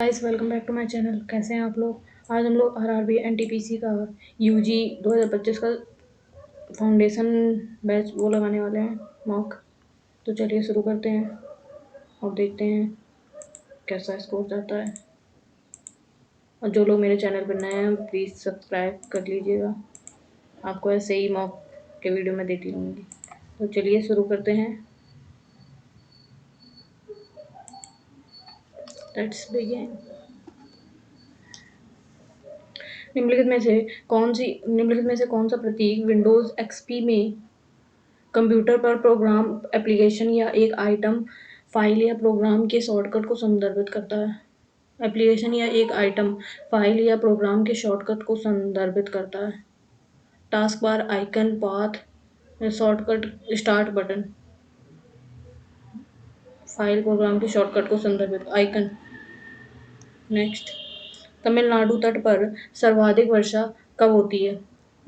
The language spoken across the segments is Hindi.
Guys, welcome back to my channel. कैसे हैं आप लोग। आज हम लोग आरआरबी एनटीपीसी का यूजी 2025 का फाउंडेशन बैच वो लगाने वाले हैं, मॉक। तो चलिए शुरू करते हैं और देखते हैं कैसा स्कोर जाता है। और जो लोग मेरे चैनल पर नए हैं प्लीज़ सब्सक्राइब कर लीजिएगा, आपको ऐसे ही मॉक के वीडियो में देती रहूँगी। तो चलिए शुरू करते हैं। Let's begin. निम्नलिखित में से कौन सा प्रतीक विंडोज एक्सपी में कंप्यूटर पर प्रोग्राम, एप्लीकेशन या एक आइटम, फाइल या प्रोग्राम के शॉर्टकट को संदर्भित करता है। एप्लीकेशन या एक आइटम, फाइल या प्रोग्राम के शॉर्टकट को संदर्भित करता है। Task bar, icon, path, shortcut, start button. File program के शॉर्टकट को संदर्भित आइकन। नेक्स्ट। तमिलनाडु तट पर सर्वाधिक वर्षा कब होती है?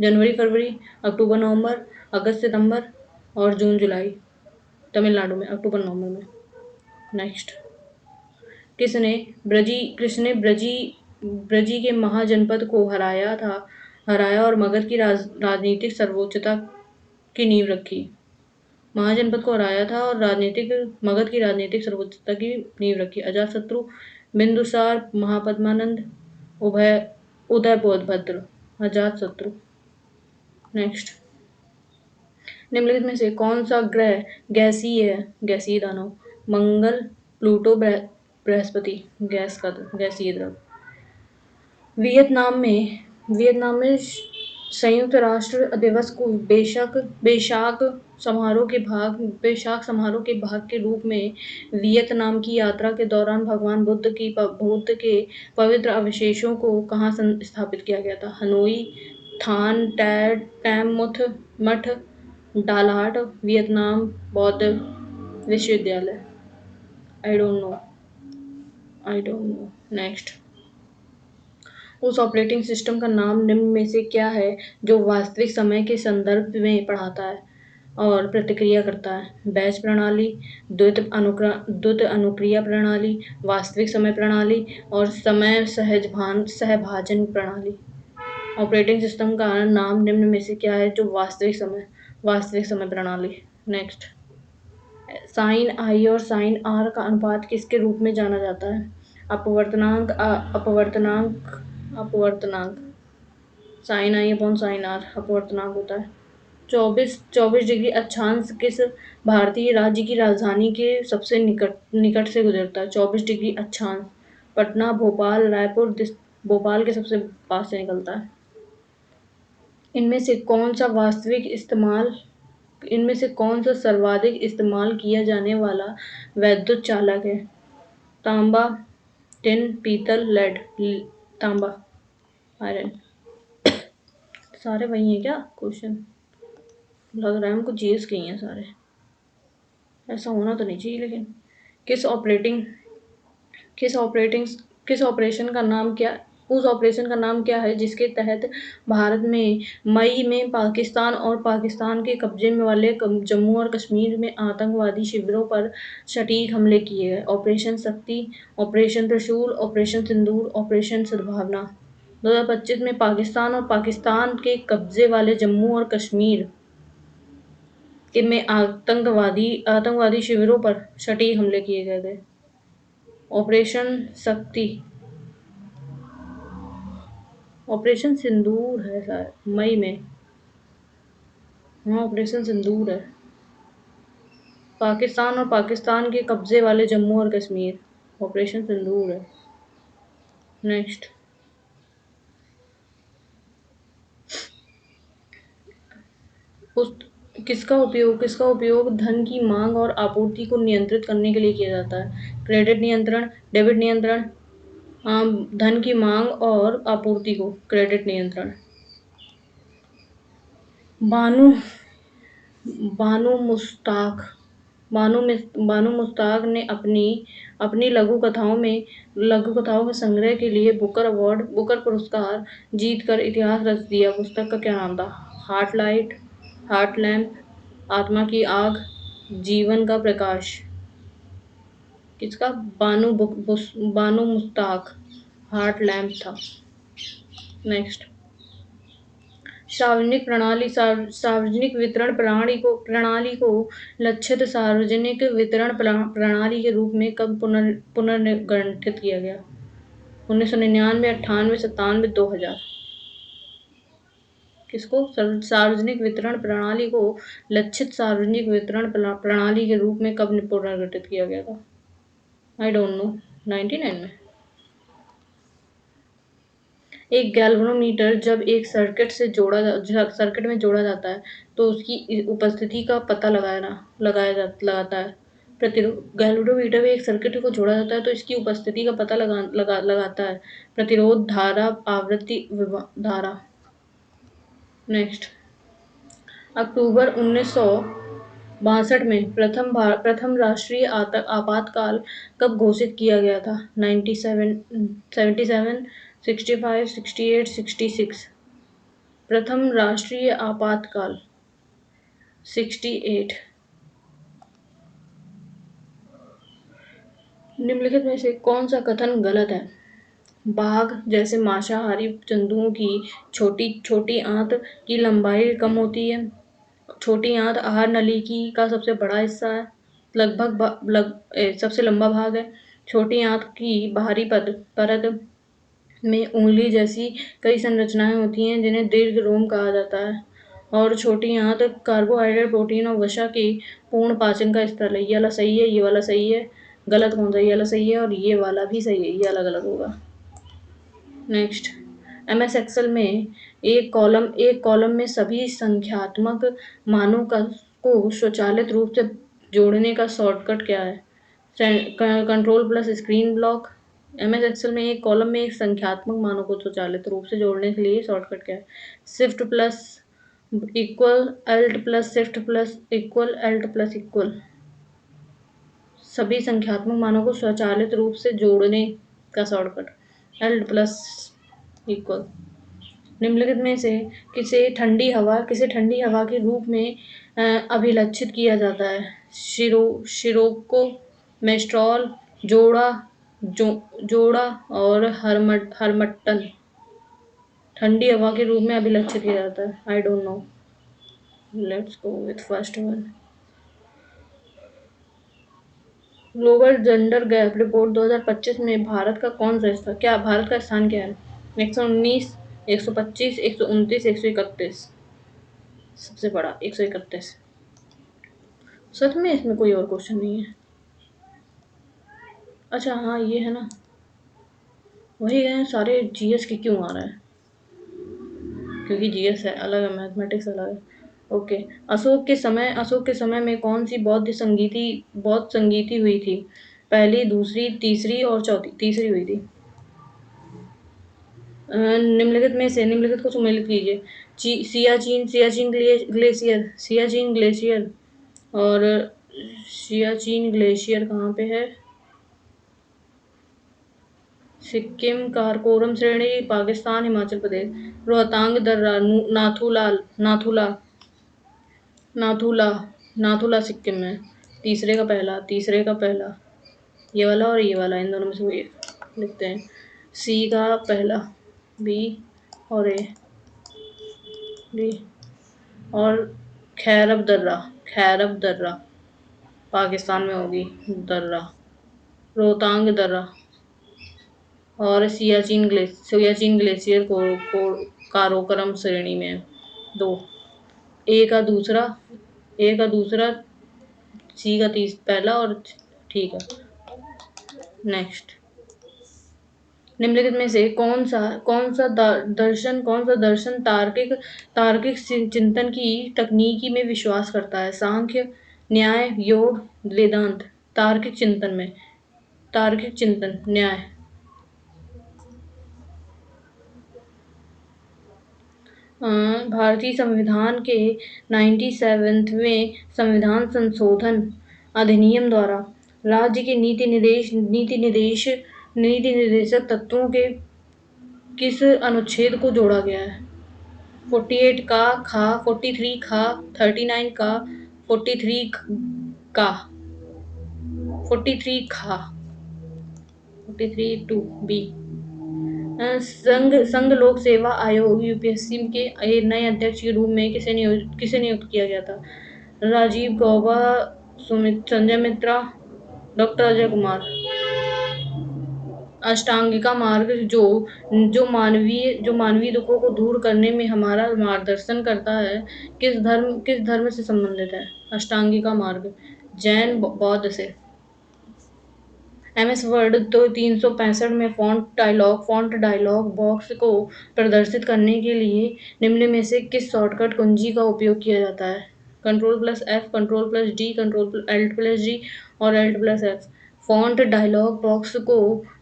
जनवरी फरवरी, अक्टूबर नवंबर, अगस्त सितंबर और जून जुलाई। तमिलनाडु में अक्टूबर नवंबर में। नेक्स्ट। कृष्ण ने ब्रजी के महाजनपद को हराया और मगध की राजनीतिक सर्वोच्चता की नींव रखी। महाजनपद को हराया था और मगध की राजनीतिक सर्वोच्चता की नींव रखी। अजातशत्रु, बिंदुसार, महापद्मानंद, उदयभद्र। अजातशत्रु। नेक्स्ट। निम्नलिखित में से कौन सा ग्रह गैसीय है? गैसीय दानव। मंगल, प्लूटो, बृहस्पति। गैसीय द्रव। वियतनाम में संयुक्त राष्ट्र दिवस को बैसाख समारोह के भाग के रूप में वियतनाम की यात्रा के दौरान भगवान बुद्ध के पवित्र अवशेषों को कहाँ स्थापित किया गया था? हनोई, थान टैम मठ, डालाहाट, वियतनाम बौद्ध विश्वविद्यालय। आई डोंट नो। नेक्स्ट। उस ऑपरेटिंग सिस्टम का नाम निम्न में से क्या है जो वास्तविक समय के संदर्भ में पढ़ाता है और प्रतिक्रिया करता है? बैच प्रणाली, द्रुत अनुक्रिया प्रणाली, वास्तविक समय प्रणाली और समय सहभाजन प्रणाली। ऑपरेटिंग सिस्टम का नाम निम्न में से क्या है जो वास्तविक समय प्रणाली। नेक्स्ट। साइन आई और साइन आर का अनुपात किसके रूप में जाना जाता है? अपवर्तनांक। Sine I upon sine R अपवर्तनांक होता है। 24 डिग्री अक्षांश किस भारतीय राज्य की राजधानी के सबसे निकट से गुजरता है? 24 डिग्री अक्षांश पटना, भोपाल, रायपुर। भोपाल के सबसे पास से निकलता है। इनमें से कौन सा सर्वाधिक इस्तेमाल किया जाने वाला वैद्युत चालक है? तांबा, टिन, पीतल, लेड। तांबा, आयरन। सारे वही हैं क्या क्वेश्चन? लग रहा है हमको जीएस के ही हैं सारे। ऐसा होना तो नहीं चाहिए। लेकिन उस ऑपरेशन का नाम क्या है जिसके तहत भारत में मई में पाकिस्तान के कब्जे में वाले जम्मू और कश्मीर में आतंकवादी शिविरों पर सटीक हमले किए गए? ऑपरेशन शक्ति, ऑपरेशन त्रिशूल, ऑपरेशन सिंदूर, ऑपरेशन सद्भावना। 2025 में पाकिस्तान के कब्जे वाले जम्मू और कश्मीर में आतंकवादी शिविरों पर सटीक हमले किए गए थे। ऑपरेशन शक्ति, ऑपरेशन सिंदूर है शायद मई में। हाँ, ऑपरेशन सिंदूर है। पाकिस्तान के कब्जे वाले जम्मू और कश्मीर, ऑपरेशन सिंदूर है। नेक्स्ट। किसका उपयोग धन की मांग और आपूर्ति को नियंत्रित करने के लिए किया जाता है? क्रेडिट नियंत्रण, डेबिट नियंत्रण। धन की मांग और आपूर्ति को क्रेडिट नियंत्रण। बानू मुश्ताक ने अपनी लघु कथाओं के संग्रह के लिए बुकर पुरस्कार जीतकर इतिहास रच दिया। पुस्तक का क्या नाम था? हार्ट लैम्प, आत्मा की आग, जीवन का प्रकाश। किसका? बानो मुश्ताक, हार्ट लैम्प था। नेक्स्ट, सार्वजनिक वितरण प्रणाली को लक्षित सार्वजनिक वितरण प्रणाली के रूप में कब पुनर्गठित किया गया? 1999, 98, 97, 2000। किसको? सार्वजनिक वितरण प्रणाली को लक्षित सार्वजनिक वितरण प्रणाली के रूप में कब पुनर्गठित किया गया था? आई डोंट नो। 99 में। एक गैल्वेनोमीटर जब एक सर्किट में जोड़ा जाता है तो उसकी उपस्थिति का पता लगाता है। गैल्वेनोमीटर में एक सर्किट को जोड़ा जाता है तो इसकी उपस्थिति का पता लगाता है। प्रतिरोध, धारा, आवृत्ति, धारा। नेक्स्ट, अक्टूबर 1962 में प्रथम राष्ट्रीय आपातकाल कब घोषित किया गया था? 77, 65, 68, 66। प्रथम राष्ट्रीय आपातकाल 68। निम्नलिखित में से कौन सा कथन गलत है? बाघ जैसे मांसाहारी जंतुओं की छोटी आंत की लंबाई कम होती है। छोटी आंत आहार नली का सबसे बड़ा हिस्सा है, सबसे लंबा भाग है। छोटी आंत की बाहरी परत में उंगली जैसी कई संरचनाएं होती हैं जिन्हें दीर्घ रोम कहा जाता है। और छोटी आंत कार्बोहाइड्रेट, प्रोटीन और वसा के पूर्ण पाचन का स्थल है। ये वाला सही है, ये वाला सही है। गलत कौन सा? ये वाला सही है और ये वाला भी सही है, ये अलग अलग होगा। नेक्स्ट, MS एक्सेल में एक कॉलम में सभी संख्यात्मक मानों को स्वचालित रूप से जोड़ने का शॉर्टकट क्या है? Control plus screen block. MS Excel में एक कॉलम में एक संख्यात्मक मानों को स्वचालित रूप से जोड़ने के लिए शॉर्टकट क्या है? Shift plus equal, alt plus shift plus equal, alt plus equal. सभी संख्यात्मक मानों को स्वचालित रूप से जोड़ने का शॉर्टकट अल्ट प्लस इक्वल। निम्नलिखित में से किसे ठंडी हवा के रूप में अभिलक्षित किया जाता है? शिरोको, मेस्ट्रॉल, जोड़ा और हरमट्टन। ठंडी हवा के रूप में अभिलक्षित किया जाता है। आई don't no. Let's go with first one. Global gender gap report 2025 में भारत का कौन सा स्थान क्या है? 119, 125, 129, 131। सबसे बड़ा 131। सच में इसमें कोई और क्वेश्चन नहीं है? अच्छा हाँ, ये है ना, वही है। सारे GS के क्यों आ रहा है? क्योंकि GS है अलग है, मैथमेटिक्स अलग है। ओके। अशोक के समय में कौन सी बौद्ध संगीति हुई थी? पहली, दूसरी, तीसरी और चौथी। तीसरी हुई थी। निम्नलिखित को सम्मिलित कीजिए। सियाचिन ग्लेशियर और सियाचिन ग्लेशियर कहाँ पे है? सिक्किम, काराकोरम श्रेणी, पाकिस्तान, हिमाचल प्रदेश। रोहतांग दर्रा, नाथुला सिक्किम में। तीसरे का पहला, ये वाला और ये वाला, इन दोनों में से कोई एक लिखते हैं। C का पहला, B और A, D। और खैरब दर्रा पाकिस्तान में होगी दर्रा। रोहतांग दर्रा और सियाचिन ग्लेशियर को काराकोरम श्रेणी में। दो, ए का दूसरा, C का पहला और ठीक है। नेक्स्ट, निम्नलिखित में से कौन सा दर्शन तार्किक चिंतन की तकनीकी में विश्वास करता है? सांख्य, न्याय, योग, वेदांत। तार्किक चिंतन, न्याय। भारतीय संविधान के 97वें संविधान संशोधन अधिनियम द्वारा राज्य के नीति निर्देशक तत्वों के किस अनुच्छेद को जोड़ा गया है? 48 का, 43 का, 39 का, 43 का। 43 टू बी। संघ संघ लोक सेवा आयोग यूपीएससी के नए अध्यक्ष के रूप में किसे नियुक्त किया गया था? राजीव गौबा, संजय मित्रा, डॉक्टर अजय कुमार। अष्टांगिका मार्ग जो मानवीय दुखों को दूर करने में हमारा मार्गदर्शन करता है, किस धर्म से संबंधित है? अष्टांगिका मार्ग जैन बौद्ध से। एमएस वर्ड तो 365 में फ़ॉन्ट डायलॉग बॉक्स को प्रदर्शित करने के लिए निम्न में से किस शॉर्टकट कुंजी का उपयोग किया जाता है? Ctrl+F, Ctrl+D, Alt+G और Alt+F। फ़ॉन्ट डायलॉग बॉक्स को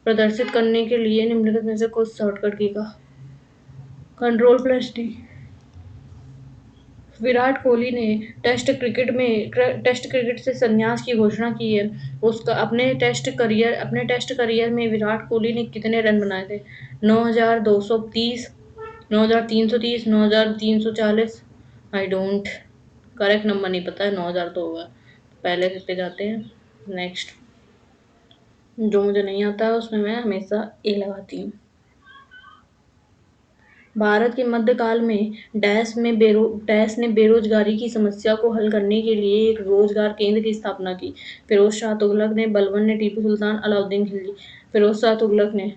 प्रदर्शित करने के लिए निम्नलिखित में से कुछ शॉर्टकट की का Ctrl+D। विराट कोहली ने टेस्ट क्रिकेट से संन्यास की घोषणा की है। अपने टेस्ट करियर में विराट कोहली ने कितने रन बनाए थे? 9,230, 9,330, 9,340। आई डोंट करेक्ट नंबर नहीं पता है, 9,000 तो होगा। पहले पे जाते हैं। नेक्स्ट, जो मुझे नहीं आता है उसमें मैं हमेशा ए लगाती हूँ। भारत के मध्यकाल में डैश ने बेरोजगारी की समस्या को हल करने के लिए एक रोजगार केंद्र की स्थापना की। फिरोज शाह तुगलक ने, बलबन ने, टीपू सुल्तान, अलाउद्दीन खिलजी। फिरोज शाह तुगलक ने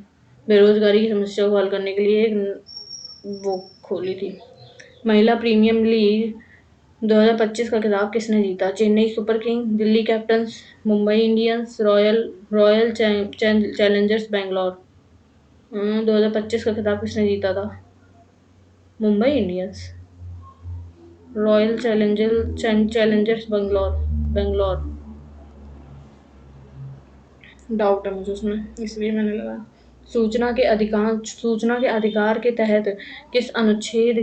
बेरोजगारी की समस्या को हल करने के लिए एक वो खोली थी। महिला प्रीमियर लीग 2025 का खिताब किसने जीता? Chennai super king, Delhi Capitals, Mumbai Indians, royal Challengers Bangalore. 2025 का खिताब किसने जीता था? Mumbai Indians. Royal Challengers Bangalore. Doubt है मुझे उसमें, इसलिए मैंने लगाया। सूचना के अधिकार के तहत किस अनुच्छेद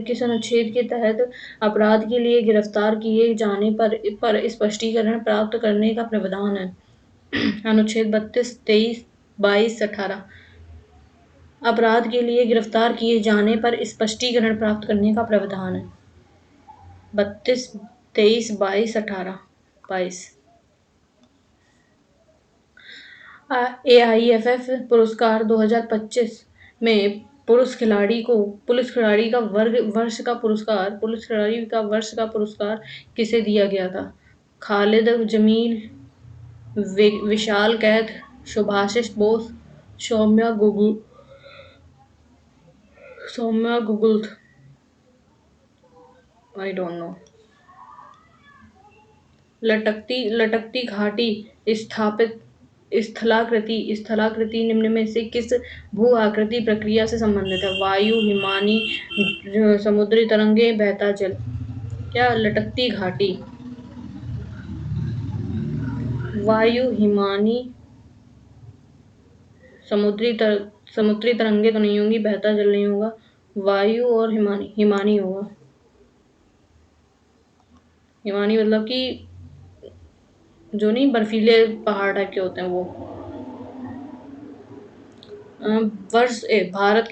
के तहत अपराध के लिए गिरफ्तार किए जाने पर स्पष्टीकरण प्राप्त करने का प्रावधान है? अनुच्छेद 32, 23, 22, 18। अपराध के लिए गिरफ्तार किए जाने पर स्पष्टीकरण प्राप्त करने का प्रावधान है। 32, 23, 22, 18, 22। AIFF पुरस्कार 2025 में पुरुष खिलाड़ी का वर्ष का पुरस्कार किसे दिया गया था? Khalid Jamil, Vishal Kaith, Shubhashish Bose, Saumya Gugul. I don't know. लटकती घाटी स्थलाकृति निम्न में से किस भू आकृति प्रक्रिया से संबंधित है? वायु, हिमानी, समुद्री तरंगे, बहता जल। क्या लटकती घाटी? वायु, हिमानी, समुद्री तरंगे तो नहीं होंगी, बहता जल नहीं होगा। वायु और हिमानी होगा। हिमानी मतलब कि जो नहीं बर्फीले पहाड़ टाइप के होते हैं वो। भारत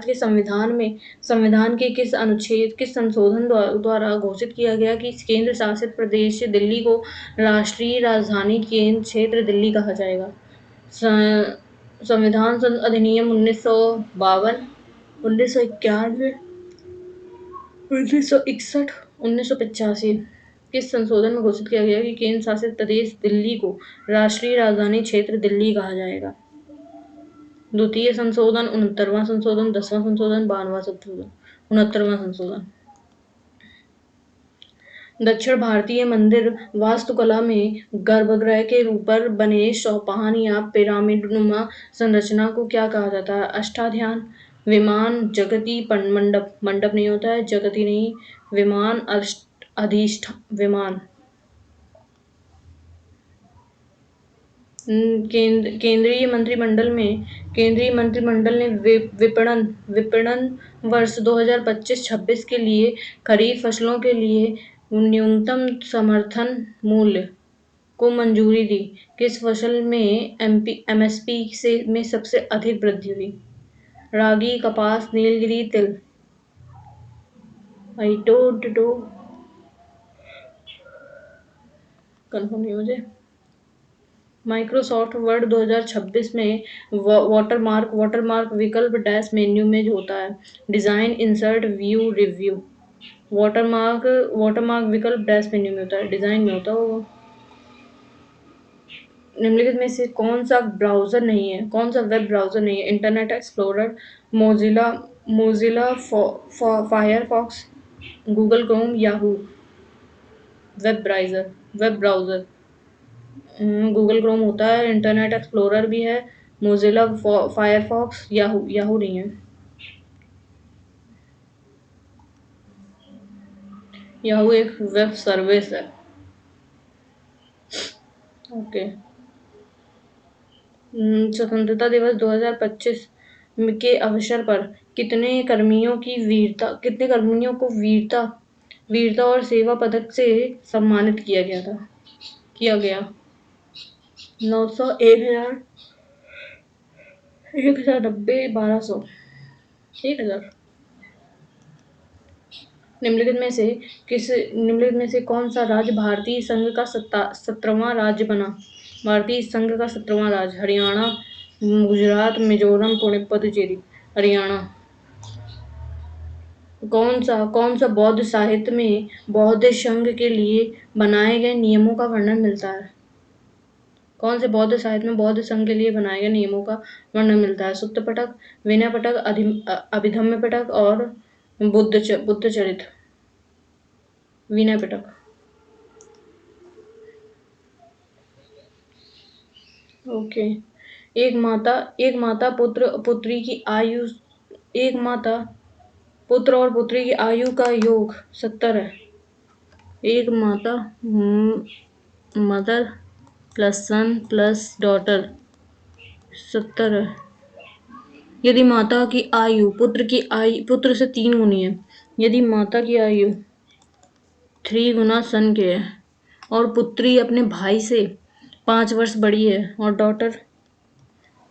के संविधान के किस संशोधन द्वारा घोषित किया गया कि केंद्र शासित प्रदेश दिल्ली को राष्ट्रीय राजधानी क्षेत्र दिल्ली कहा जाएगा? संविधान अधिनियम 1952, 1991, 1961, 1985। किस संशोधन में घोषित किया गया कि केंद्र शासित प्रदेश दिल्ली को राष्ट्रीय राजधानी क्षेत्र दिल्ली कहा जाएगा? द्वितीय संशोधन, 69वां संशोधन, 10वां संशोधन, 92वां संशोधन, 69वां संशोधन। दक्षिण भारतीय मंदिर वास्तुकला में गर्भगृह के ऊपर बने चौपान या पिरामिडनुमा संरचना को क्या कहा जाता है? अष्टाध्यान, विमान, जगती मंडप। मंडप नहीं होता है, जगती नहीं, विमान, अधिष्ठान, विमान। केंद्रीय मंत्रिमंडल ने विपणन वर्ष 2025-26 के लिए खरीफ फसलों के लिए न्यूनतम समर्थन मूल्य को मंजूरी दी। किस फसल में एमएसपी में सबसे अधिक वृद्धि हुई? रागी, कपास, नीलगिरी, तिल। आई डोंट नो, कंफर्म नहीं मुझे। माइक्रोसॉफ्ट वर्ड 2026 में वाटरमार्क विकल्प डैश मेन्यू में होता है। Design, insert, view, review. Watermark विकल्प डैश मेन्यू में होता है, डिजाइन में होता होगा। निम्नलिखित में से कौन सा वेब ब्राउज़र नहीं है? Internet explorer, Mozilla Mozilla Firefox, Google Chrome, Yahoo. Web browser Google Chrome होता है, इंटरनेट एक्सप्लोरर भी है, मोज़िला फायरफॉक्स, याहू नहीं है। याहू एक वेब सर्विस है। ओके। स्वतंत्रता दिवस 2025 के अवसर पर कितने कर्मियों को वीरता और सेवा पदक से सम्मानित किया गया? 900, 1000, 1090, 1200, 1000। निम्नलिखित में से कौन सा राज्य भारतीय संघ का 17वां राज्य बना? भारतीय संघ का 17वां राज्य हरियाणा, गुजरात, मिजोरम, पुडुचेरी। हरियाणा। कौन सा बौद्ध साहित्य में बौद्ध संघ के लिए बनाए गए नियमों का वर्णन मिलता है? कौन से बौद्ध साहित्य में बौद्ध संघ के लिए बनाए गए नियमों का वर्णन मिलता है? सुत्त पिटक, विनय पिटक, अभिधम्म पिटक और बुद्ध चरित। विनय पिटक। ओके। एक माता पुत्र और पुत्री की आयु का योग 70 है। एक माता मदर प्लस सन प्लस डॉटर 70 है। यदि माता की आयु पुत्र से 3 गुनी है, यदि माता की आयु 3 गुना सन के है और पुत्री अपने भाई से 5 वर्ष बड़ी है और डॉटर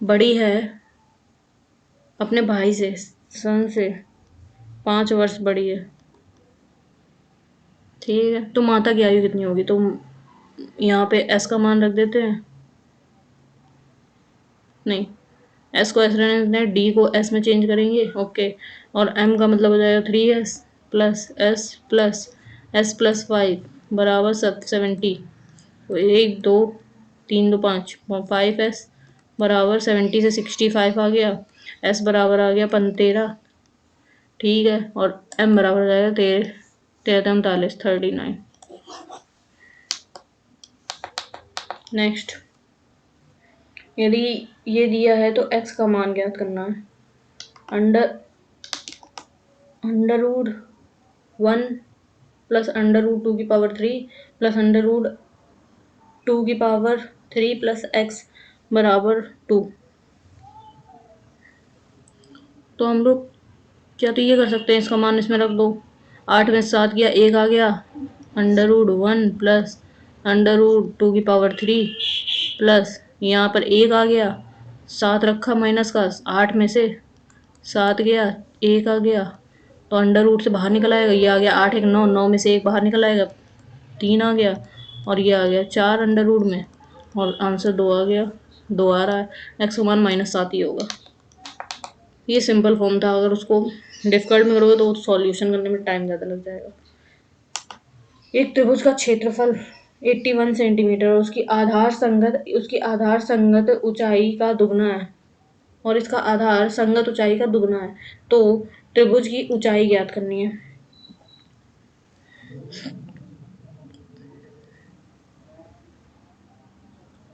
बड़ी है अपने भाई से, सन से 5 वर्ष बड़ी है, ठीक है। तो माता की आयु कितनी होगी? तो यहाँ पे एस का मान रख देते हैं, नहीं एस को एस रहने देते हैं, डी को एस में चेंज करेंगे। ओके। और एम का मतलब हो जाएगा 3s प्लस एस प्लस 5 बराबर 70। तो 1 2 3 2 5 5s बराबर 70 से 65 आ गया। एस बराबर आ गया 13, ठीक है। और एम बराबर हो जाएगा 39। 39। नेक्स्ट, यदि ये दिया है तो x का मान ज्ञात करना है। Under root 1 plus under root 2 की पावर 3 प्लस अंडर रूट 2 की पावर 3 प्लस x बराबर 2। तो हम लोग क्या तो ये कर सकते हैं, इसका मान इसमें रख दो। 8 में 7 गया, 1 आ गया। Under root 1 plus under root 2 की पावर 3 प्लस यहाँ पर 1 आ गया, 7 रखा माइनस का, 8 में से 7 गया, 1 आ गया, तो अंडर रूट से बाहर निकल आएगा, ये आ गया 8 1 9, 9 में से 1 बाहर निकल आएगा, 3 आ गया, और ये आ गया 4 अंडर रूट में, और आंसर 2 आ गया। 2 आ रहा है, एक्स का मान -7 ही होगा। ये सिंपल फॉर्म था, अगर उसको डिफिकल्ट में करोगे तो सॉल्यूशन करने में टाइम ज़्यादा लग जाएगा। एक त्रिभुज का क्षेत्रफल 81 सेंटीमीटर और उसकी आधार संगत ऊंचाई का दुगना है, और इसका आधार संगत ऊंचाई का दुगना है, तो त्रिभुज की ऊंचाई ज्ञात करनी है।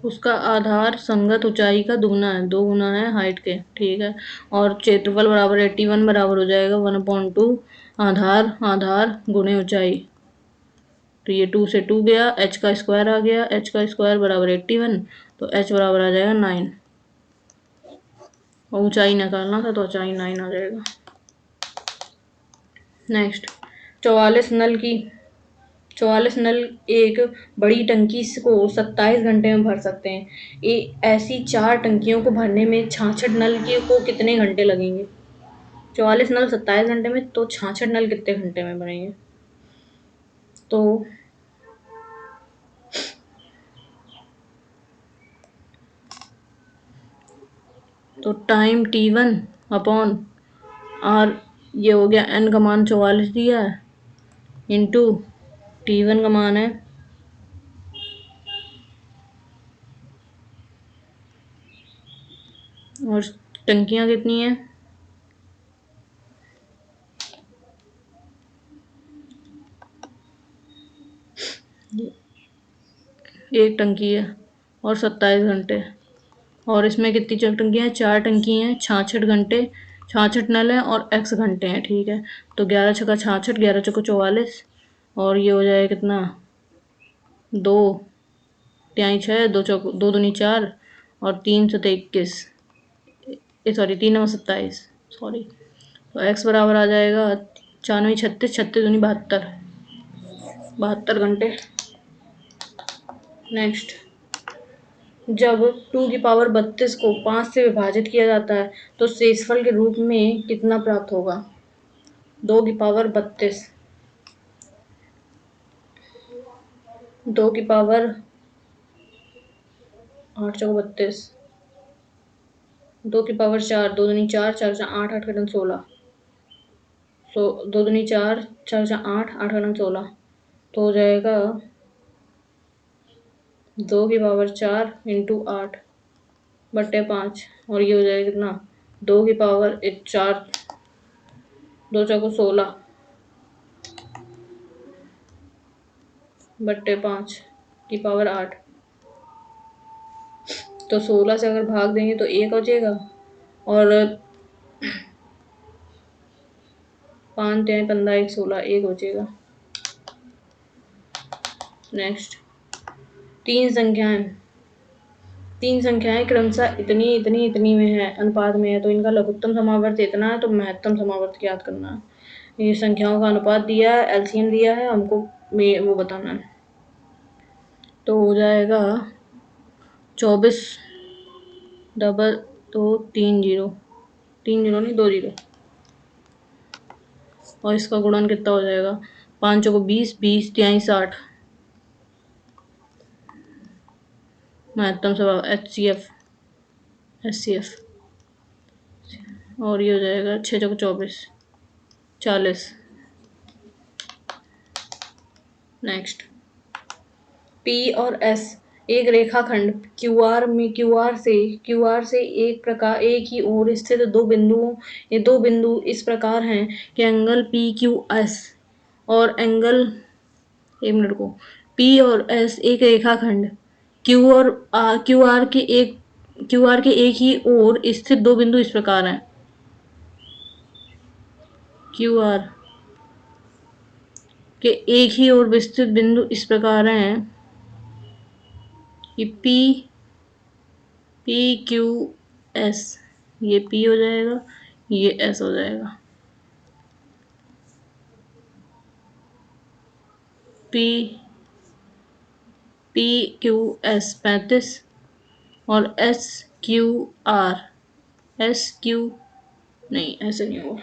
उसका आधार संगत ऊंचाई का दुगना है, 2 गुना है हाइट के, ठीक है। और क्षेत्रफल बराबर 81 बराबर हो जाएगा 1/2 आधार गुणे ऊंचाई। तो ये 2 से 2 गया, h का स्क्वायर आ गया, h का स्क्वायर बराबर 81, तो h बराबर आ जाएगा 9। और ऊंचाई निकालना था तो ऊंचाई 9 आ जाएगा। नेक्स्ट, 44 नल एक बड़ी टंकी को 27 घंटे में भर सकते हैं। ऐसी 4 टंकियों को भरने में 66 नल को कितने घंटे लगेंगे? 44 नल 27 घंटे में, तो 66 नल कितने घंटे में बनेंगे? तो तो टाइम T1 अपॉन आर, ये हो गया n का मान 44 दिया है, इंटू T1 का मान है और टंकियाँ कितनी हैं, एक टंकी है और 27 घंटे। और इसमें कितनी टंकियाँ हैं, 4 टंकी हैं, 66 घंटे, 66 नल हैं और x घंटे हैं। ठीक है, तो 11 छक्का 66, 11 चौको 44, और ये हो जाएगा कितना, 2 त्याई 6, 2 चौको 2 दूनी 4 और 3 सतह 21, सॉरी 3 नवा 27, सॉरी। तो x बराबर आ जाएगा 94 36, 36 दूनी 72, 72 घंटे। नेक्स्ट, जब 2 की पावर 32 को 5 से विभाजित किया जाता है तो शेषफल के रूप में कितना प्राप्त होगा। 2 की पावर 32, 2 की पावर 8 चौको 32, 2 की पावर 4, 2 दूनी 4, 4 से 8, 8 का 16, 2 दूनी 4, 4 से 8, 8 का 16, तो हो जाएगा 2 की पावर 4 इंटू 8/5, और ये हो जाएगा कितना, 2 की पावर 4, 2 चौको 16/5 की पावर 8। तो 16 से अगर भाग देंगे तो 1 बचेगा, और 5 तिहाई 15, 1 16, 1 बचेगा। नेक्स्ट, तीन संख्याएं तीन संख्याएं क्रमशः इतनी इतनी इतनी में है, अनुपात में है, तो इनका लघुत्तम समावर्त इतना है, तो महत्तम समावर्त ज्ञात करना है। ये संख्याओं का अनुपात दिया है, एलसीएम दिया है, हमको वो बताना है। तो हो जाएगा 24 डबल 2 3 0, 3 0 नहीं 2 0, और इसका गुणन कितना हो जाएगा, 5 चौको 20, 20 तिहाई 60, महत्तम स्वभाव HCF, और ये हो जाएगा 6 चौको 24, 40। नेक्स्ट, P और S एक रेखाखंड QR से एक ही ओर स्थित ये दो बिंदु इस प्रकार हैं कि एंगल PQS और एंगल, एक मिनट को, P और S एक रेखाखंड QR के एक ही ओर स्थित दो बिंदु इस प्रकार हैं। QR के एक ही ओर विस्तृत बिंदु इस प्रकार हैं कि PQS, ये P हो जाएगा, ये S हो जाएगा। PQS 35 और SQ नहीं, ऐसे नहीं होगा।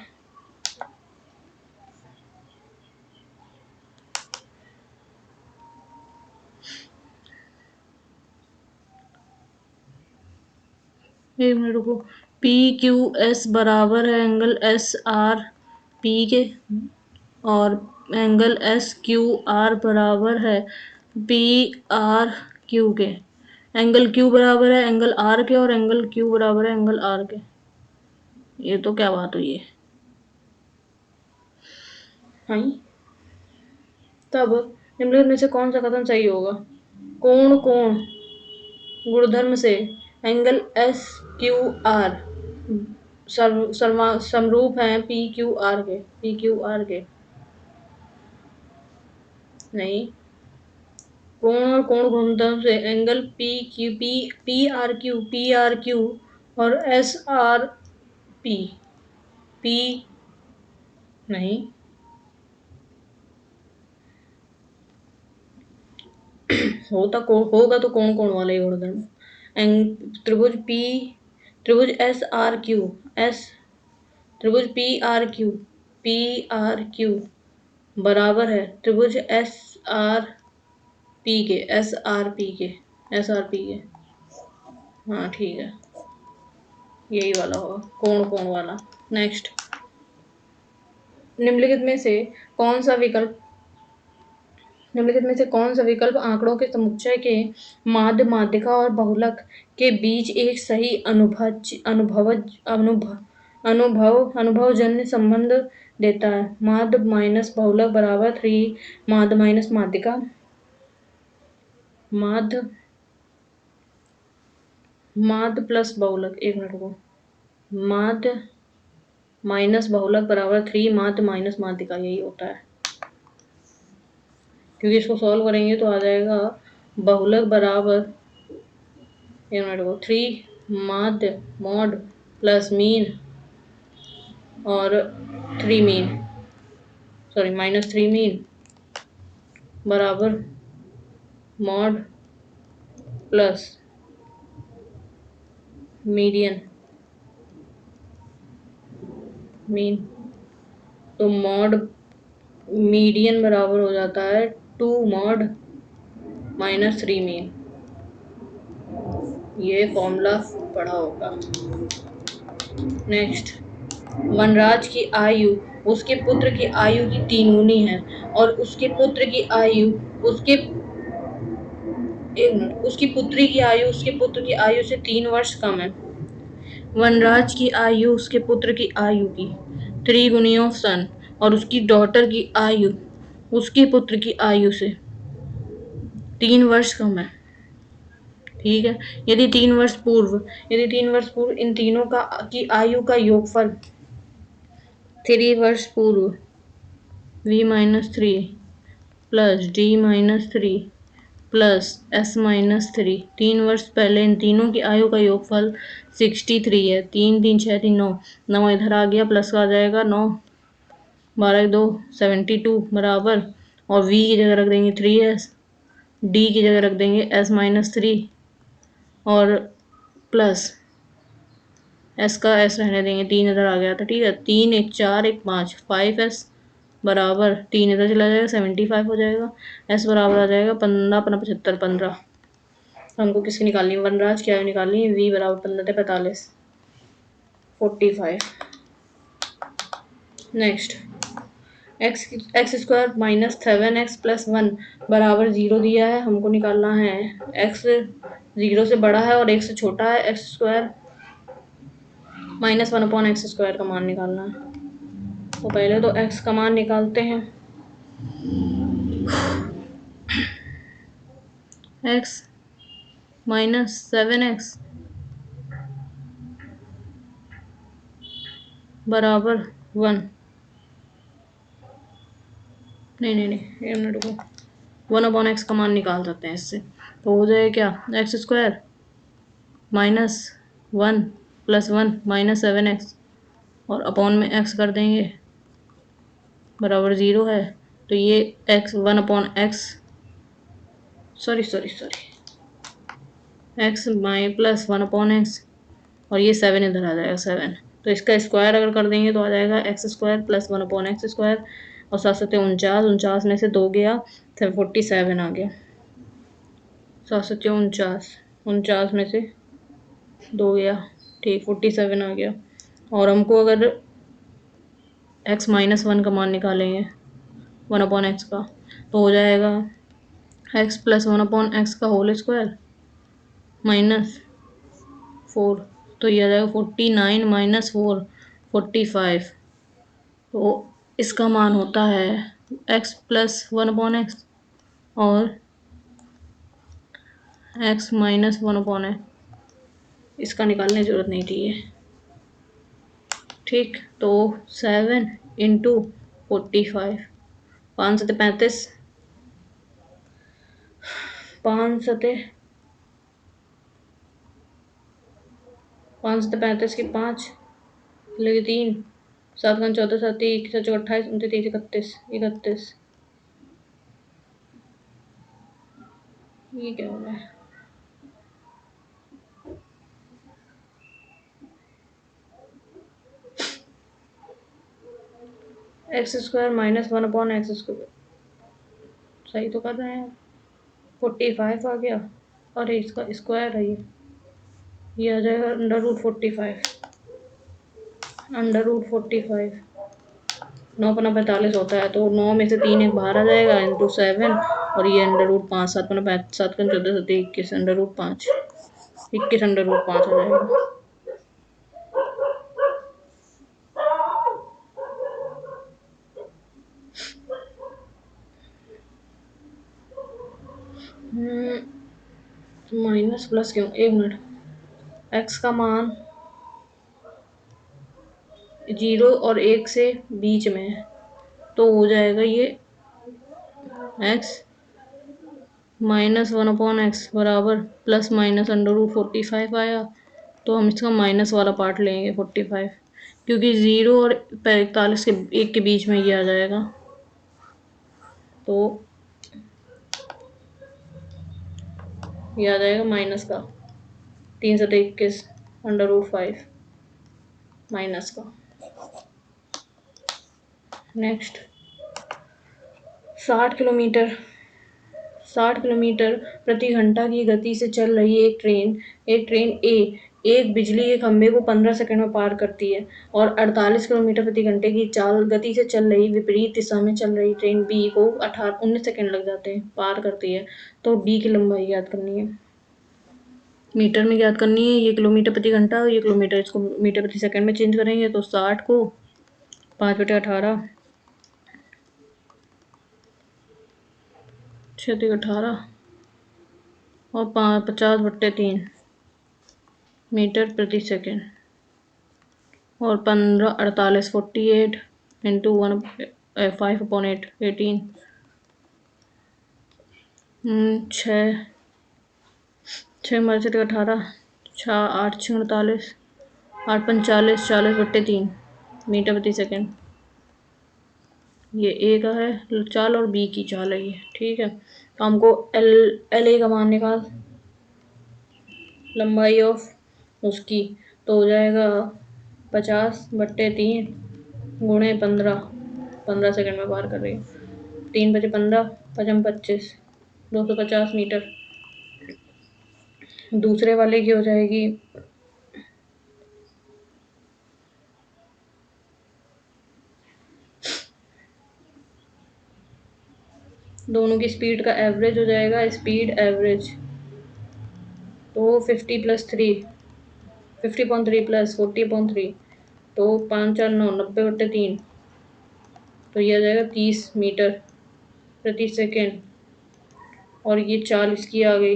एक मिनट रुको, PQS बराबर है एंगल SRP के, और एंगल SQR बराबर है PRQ के। एंगल Q बराबर है एंगल R के, और एंगल Q बराबर है एंगल R के। ये तो क्या बात हुई है। हाँ, तब निम्नलिखित में से कौन सा कथन सही होगा। कोण गुणधर्म से एंगल SQR समरूप हैं PQR के। नहीं, कोण और कोण गुणधर्म से एंगल PRQ और SRP P नहीं, होगा तो कोण वाला ही गुणधर्म। त्रिभुज पी आर क्यू बराबर है त्रिभुज एस आर पी के। हाँ ठीक है। यही वाला होगा, कोण कोण वाला। नेक्स्ट, निम्नलिखित में से कौन सा विकल्प निम्नलिखित में से कौन सा विकल्प आंकड़ों के समुच्चय के माध्य, माध्यिका और बहुलक के बीच एक सही अनुभवजन्य संबंध देता है? माध्य माइनस बहुलक बराबर 3 माध्य माइनस माध्यिका, माध्य प्लस बहुलक, एक मिनट को, माध्य माइनस बहुलक बराबर 3 माध्य माइनस माध्यिका, यही होता है। क्योंकि इसको सॉल्व करेंगे तो आ जाएगा बहुलक बराबर, एक मिनट को, 3 माध्य मॉड प्लस मीन और 3 मीन, सॉरी माइनस 3 मीन बराबर मॉड प्लस मीडियन मीन। तो मॉड मीडियन बराबर हो जाता है 2 मॉड माइनस 3 मीन। ये फॉर्मूला पढ़ा होगा। नेक्स्ट, वनराज की आयु उसके पुत्र की आयु की 3 गुनी है और उसके पुत्र की आयु उसकी पुत्री की आयु उसके पुत्र की आयु से 3 वर्ष कम है। वनराज की आयु उसके पुत्र की आयु की 3 गुनी ऑफ सन और उसकी डॉटर की आयु उसके पुत्र की आयु से 3 वर्ष कम है। ठीक है। यदि 3 वर्ष पूर्व इन तीनों की आयु का योगफल 3 वर्ष पूर्व v-3 plus d-3 plus s-3, 3 वर्ष पहले इन तीनों की आयु का योगफल 63 है। 3 3 6 3 9, 9 इधर आ गया, प्लस का आ जाएगा 9 12 2 72 बराबर, और v की जगह रख देंगे 3s, d की जगह रख देंगे s-3 और प्लस s का s रहने देंगे, 3 इधर आ गया था। ठीक है, 3 1 4 1 5 5s बराबर 3 इधर चला जाएगा 75 हो जाएगा। s बराबर आ जाएगा 15 75 15। हमको किसकी निकालनी है? वनराज की आयु निकालनी है। v बराबर 15 45 45। Next, x square minus 7x plus 1 बराबर 0 दिया है। हमको निकालना है x 0 से बड़ा है और 1 से छोटा है। X square minus 1/x square का मान निकालना है। तो पहले तो x का मान निकालते हैं। x माइनस 7x बराबर 1, नहीं, एक मिनट को, 1/x का मान निकाल सकते हैं इससे। तो हो जाएगा क्या, x square minus 1 plus 1 minus 7x और अपॉन में x कर देंगे बराबर 0 है। तो ये x 1/x, सॉरी x माइ प्लस 1/x और ये 7 इधर आ जाएगा 7। तो इसका स्क्वायर अगर कर देंगे तो आ जाएगा x square plus 1/x square और 7 7 49, 49 में से 2 गया 47 आ गया। 7 7 49, 49 में से 2 गया, ठीक 47 आ गया। और हमको अगर x माइनस 1 का मान निकालेंगे 1/x का, तो हो जाएगा x प्लस 1/x का होल स्क्वायर माइनस 4। तो ये आ जाएगा 49 माइनस 4 45। तो इसका मान होता है x प्लस 1/x और x माइनस 1/x। इसका निकालने की जरूरत नहीं थी ये। ठीक, तो 7 इंटू 45, 5 7 35, 5 7 5 7 35 की 5 लगे 3, 7 का 14 7 21 28 29 31 31। ये क्या हो रहा है? X square minus 1/x square, सही तो कर रहे हैं। 45 आ गया और इसका स्क्वायर है, ये आ जाएगा अंडर रूट 45। √45 9×45 होता है, तो 9 में से 3 एक बाहर आ जाएगा इंटू 7 और ये √5 7×5 7×14 21 √5 21 √5 आ जाएगा। माइनस प्लस क्यों, एक मिनट। एक्स का मान 0 और 1 से बीच में है, तो हो जाएगा ये एक्स -1/x बराबर प्लस माइनस √45 आया। तो हम इसका माइनस वाला पार्ट लेंगे 45, क्योंकि 0 और 45 के 1 के बीच में ये आ जाएगा। तो ये आ जाएगा माइनस का 321/5 माइनस का। नेक्स्ट 60 किलोमीटर 60 किलोमीटर प्रति घंटा की गति से चल रही एक ट्रेन ए एक बिजली के खंभे को 15 सेकंड में पार करती है और 48 किलोमीटर प्रति घंटे की चाल गति से चल रही विपरीत दिशा में चल रही ट्रेन बी को 19 सेकंड लग जाते हैं पार करती है। तो बी की लंबाई ज्ञात करनी है, मीटर में ज्ञात करनी है। ये किलोमीटर प्रति घंटा और ये किलोमीटर, इसको मीटर प्रति सेकंड में चेंज करेंगे तो 60 को 5/18 18 और 50/3 मीटर प्रति सेकंड और 15 48 48 इंटू 5/8 18 6 मार 18 6 8 6 48 8 45 40/3 मीटर प्रति सेकंड। ये ए का है चाल और बी की चाल है ये, ठीक है। तो हमको एल ए का मान निकाल लंबाई ऑफ उसकी, तो हो जाएगा 50/3 गुणे 15 सेकंड में पार कर रही है। 3×15 5×25 250 मीटर। दूसरे वाले की हो जाएगी दोनों की स्पीड का एवरेज हो जाएगा, स्पीड एवरेज तो 50+3 प्लस 40/3 तो 5 4 9 90/3 तो ये आ जाएगा 30 मीटर प्रति सेकेंड। और ये चाल इसकी आ गई,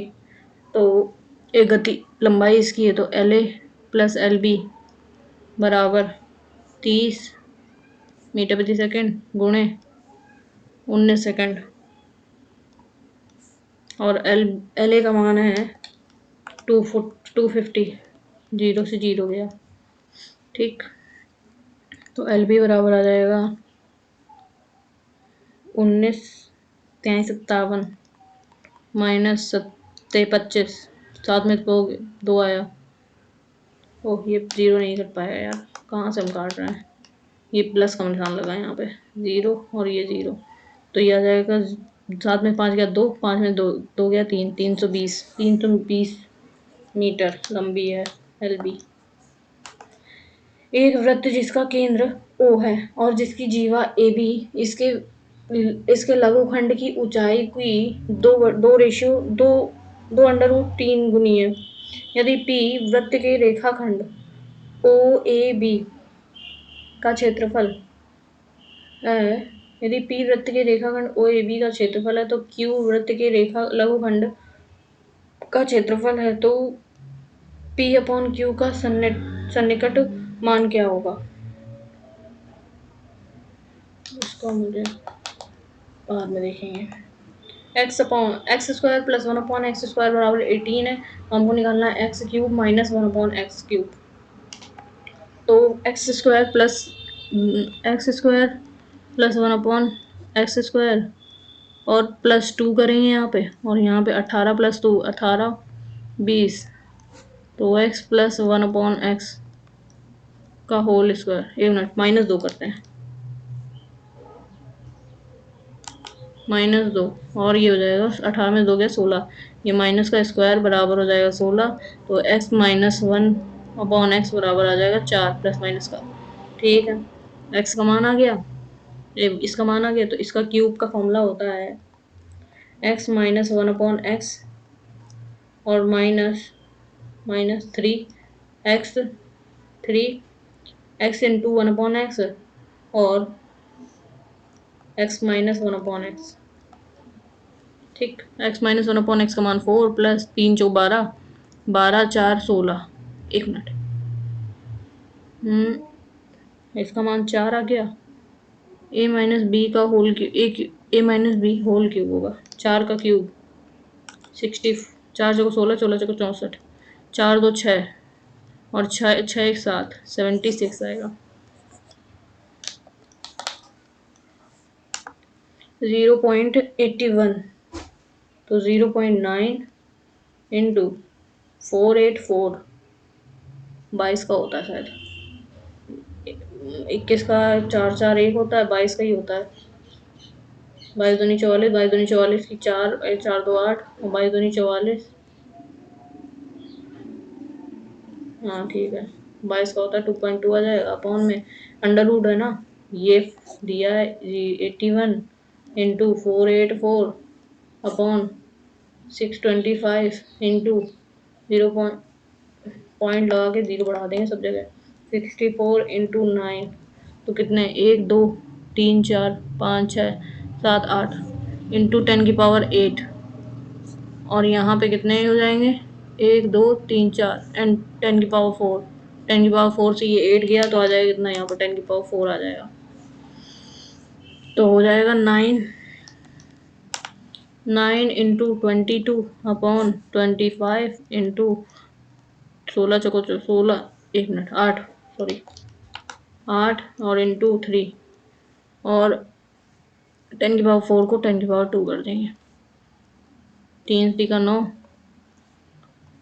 तो एक गति लंबाई इसकी है, तो L A plus L B बराबर 30 मीटर प्रति सेकेंड गुणे 19 सेकेंड। और एल ए का मान है 250 0 से 0 गया, ठीक। तो एल बी बराबर आ जाएगा 19 53 57 माइनस 25 साथ में दो आया। ओह ये 0 नहीं कर पाया यार, कहाँ से हम काट रहे हैं, ये प्लस का निशान लगा है यहाँ पे 0 और ये 0, तो ये आ जाएगा 7 में 5 गया 2 5 में 2 गया 3 320 मीटर लंबी है एल बी। एक वृत्त जिसका केंद्र ओ है और जिसकी जीवा ए बी इसके लघुखंड की ऊंचाई की 2 गुनी है। यदि पी वृत्त के रेखाखंड ओ ए बी का क्षेत्रफल है, यदि पी वृत्त के रेखाखंड ओ ए बी का क्षेत्रफल है, तो क्यू वृत्त के लघुखंड का क्षेत्रफल है, तो P/Q का सन्निकट मान क्या होगा, इसको मुझे बाद में देखेंगे। x² प्लस 1/x² बराबर 18 है, हमको निकालना है x³ माइनस 1/x³। तो x² प्लस 1/x² और +2 करेंगे यहाँ पे, और यहाँ पे 18 + 2 18 20, तो x प्लस 1/x का होल स्क्वायर। एक मिनट -2 करते हैं, -2 और ये हो जाएगा 18 में 2 गया 16, ये माइनस का स्क्वायर बराबर हो जाएगा 16, तो x - 1/x बराबर आ जाएगा 4 प्लस माइनस का। ठीक है, x का मान आ गया, इसका मान आ गया, तो इसका क्यूब का फॉर्मूला होता है x माइनस 1/x और minus minus 3x into 1/x और x माइनस 1/x। ठीक, x माइनस 1/x का मान 4 प्लस 3 चौ 12, 12 4 16। एक मिनट, इसका मान 4 आ गया। a माइनस बी का whole cube, a minus B whole cube होगा, 4 का क्यूब 60, 4 चौको 16, 16 चौको 64, 4 2 6 और 6 6 1 7, 76 आएगा। 0.81 तो 0.9 इंटू 484, 22 का होता है शायद, 21 का 4 4 1 होता है, 22 का ही होता है। 22 दूनी 44, 22 दूनी 44 की 4 4 2 8 और 22 दूनी 44। हाँ ठीक है, 22 का होता है 2.2 आ जाएगा, अपॉन में अंडर रूट है ना, ये दिया है 81 इंटू 484 अपॉन 625 इंटू 0 पॉइंट लगा के 0 बढ़ा देंगे सब जगह, 64 इंटू 9, तो कितने 1 2 3 4 5 6 7 8 इंटू 10⁸ और यहाँ पे कितने हो जाएंगे 1 2 3 4 एंड 10⁴, 10⁴ से ये 8 गया तो आ जाएगा कितना, यहाँ पर 10⁴ आ जाएगा, तो हो जाएगा 9 इंटू 22 अपॉन 25 इंटू 16 चौको 16, 1 मिनट 8 सॉरी 8 और इंटू 3 और 10⁴ को 10⁴ कर देंगे, 3 3 का 9,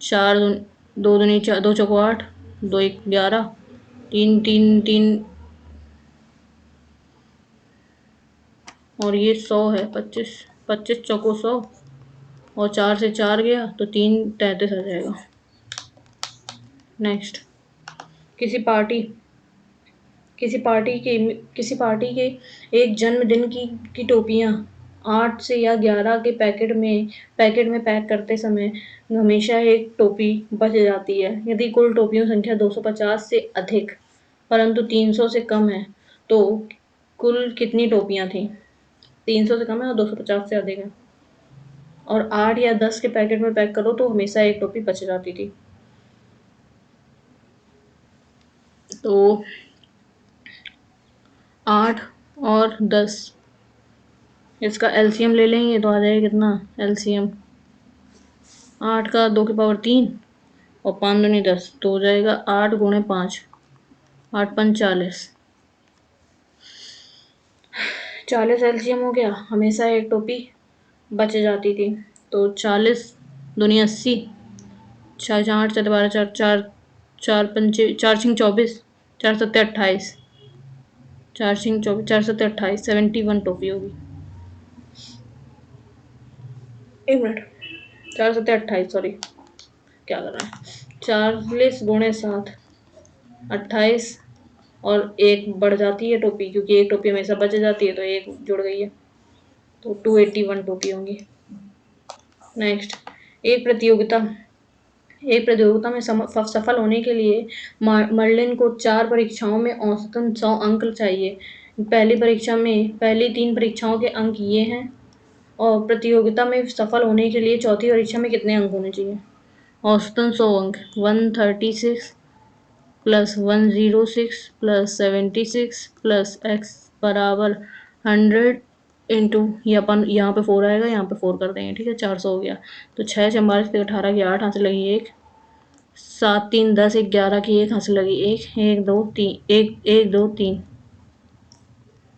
4 2 दूनी 4 2 चौको 8, 2 1 11, 3 3 3 और ये 100 है, 25 25 चौको 100 और 4 से 4 गया तो 3 33 आ जाएगा। नेक्स्ट, किसी पार्टी किसी पार्टी के एक जन्मदिन की टोपियाँ 8 से या 11 के पैकेट में पैक करते समय हमेशा एक टोपी बच जाती है। यदि कुल टोपियों संख्या 250 से अधिक परंतु 300 से कम है तो कुल कितनी टोपियाँ थी? 300 से कम है और 250 से अधिक है और 8 या 10 के पैकेट में पैक करो तो हमेशा एक टोपी बच जाती थी। तो 8 और 10 इसका एलसीएम ले लेंगे तो आ जाएगा कितना, एलसीएम 8 का 2 की पावर 3 और 5 दूनी 10 तो हो जाएगा 8 गुणे 5, 8 5 40, 40 एलसीएम हो गया, हमेशा एक टोपी बच जाती थी। तो 40 दूनी 80, 4 8 4 12 4 4 4 पंचे 4 6 24, 4 7 28, 4 6 24 4 7 28, 71 टोपी होगी। एक मिनट, 4 7 28 सॉरी क्या कर रहा है, 40 गुणे 7 28 और एक बढ़ जाती है टोपी क्योंकि एक टोपी हमेशा बच जाती है तो एक जुड़ गई है, तो 281 टोपी होंगी। नेक्स्ट, एक प्रतियोगिता में सफल होने के लिए मर्लिन को 4 परीक्षाओं में औसतन 100 अंक चाहिए। पहली 3 परीक्षाओं के अंक ये हैं और प्रतियोगिता में सफल होने के लिए चौथी परीक्षा में कितने अंक होने चाहिए? औसतन 100 अंक 136 प्लस 106 प्लस 76 प्लस x बराबर 100 इंटू ये अपन यहाँ पे 4 आएगा, यहाँ पे 4 कर देंगे, ठीक है 400 हो गया। तो 6 44 18 की 8 हाथ से लगी 1, 7 3 10 11 की 1 हाथ से लगी 1 1 2 3 1 1 2 3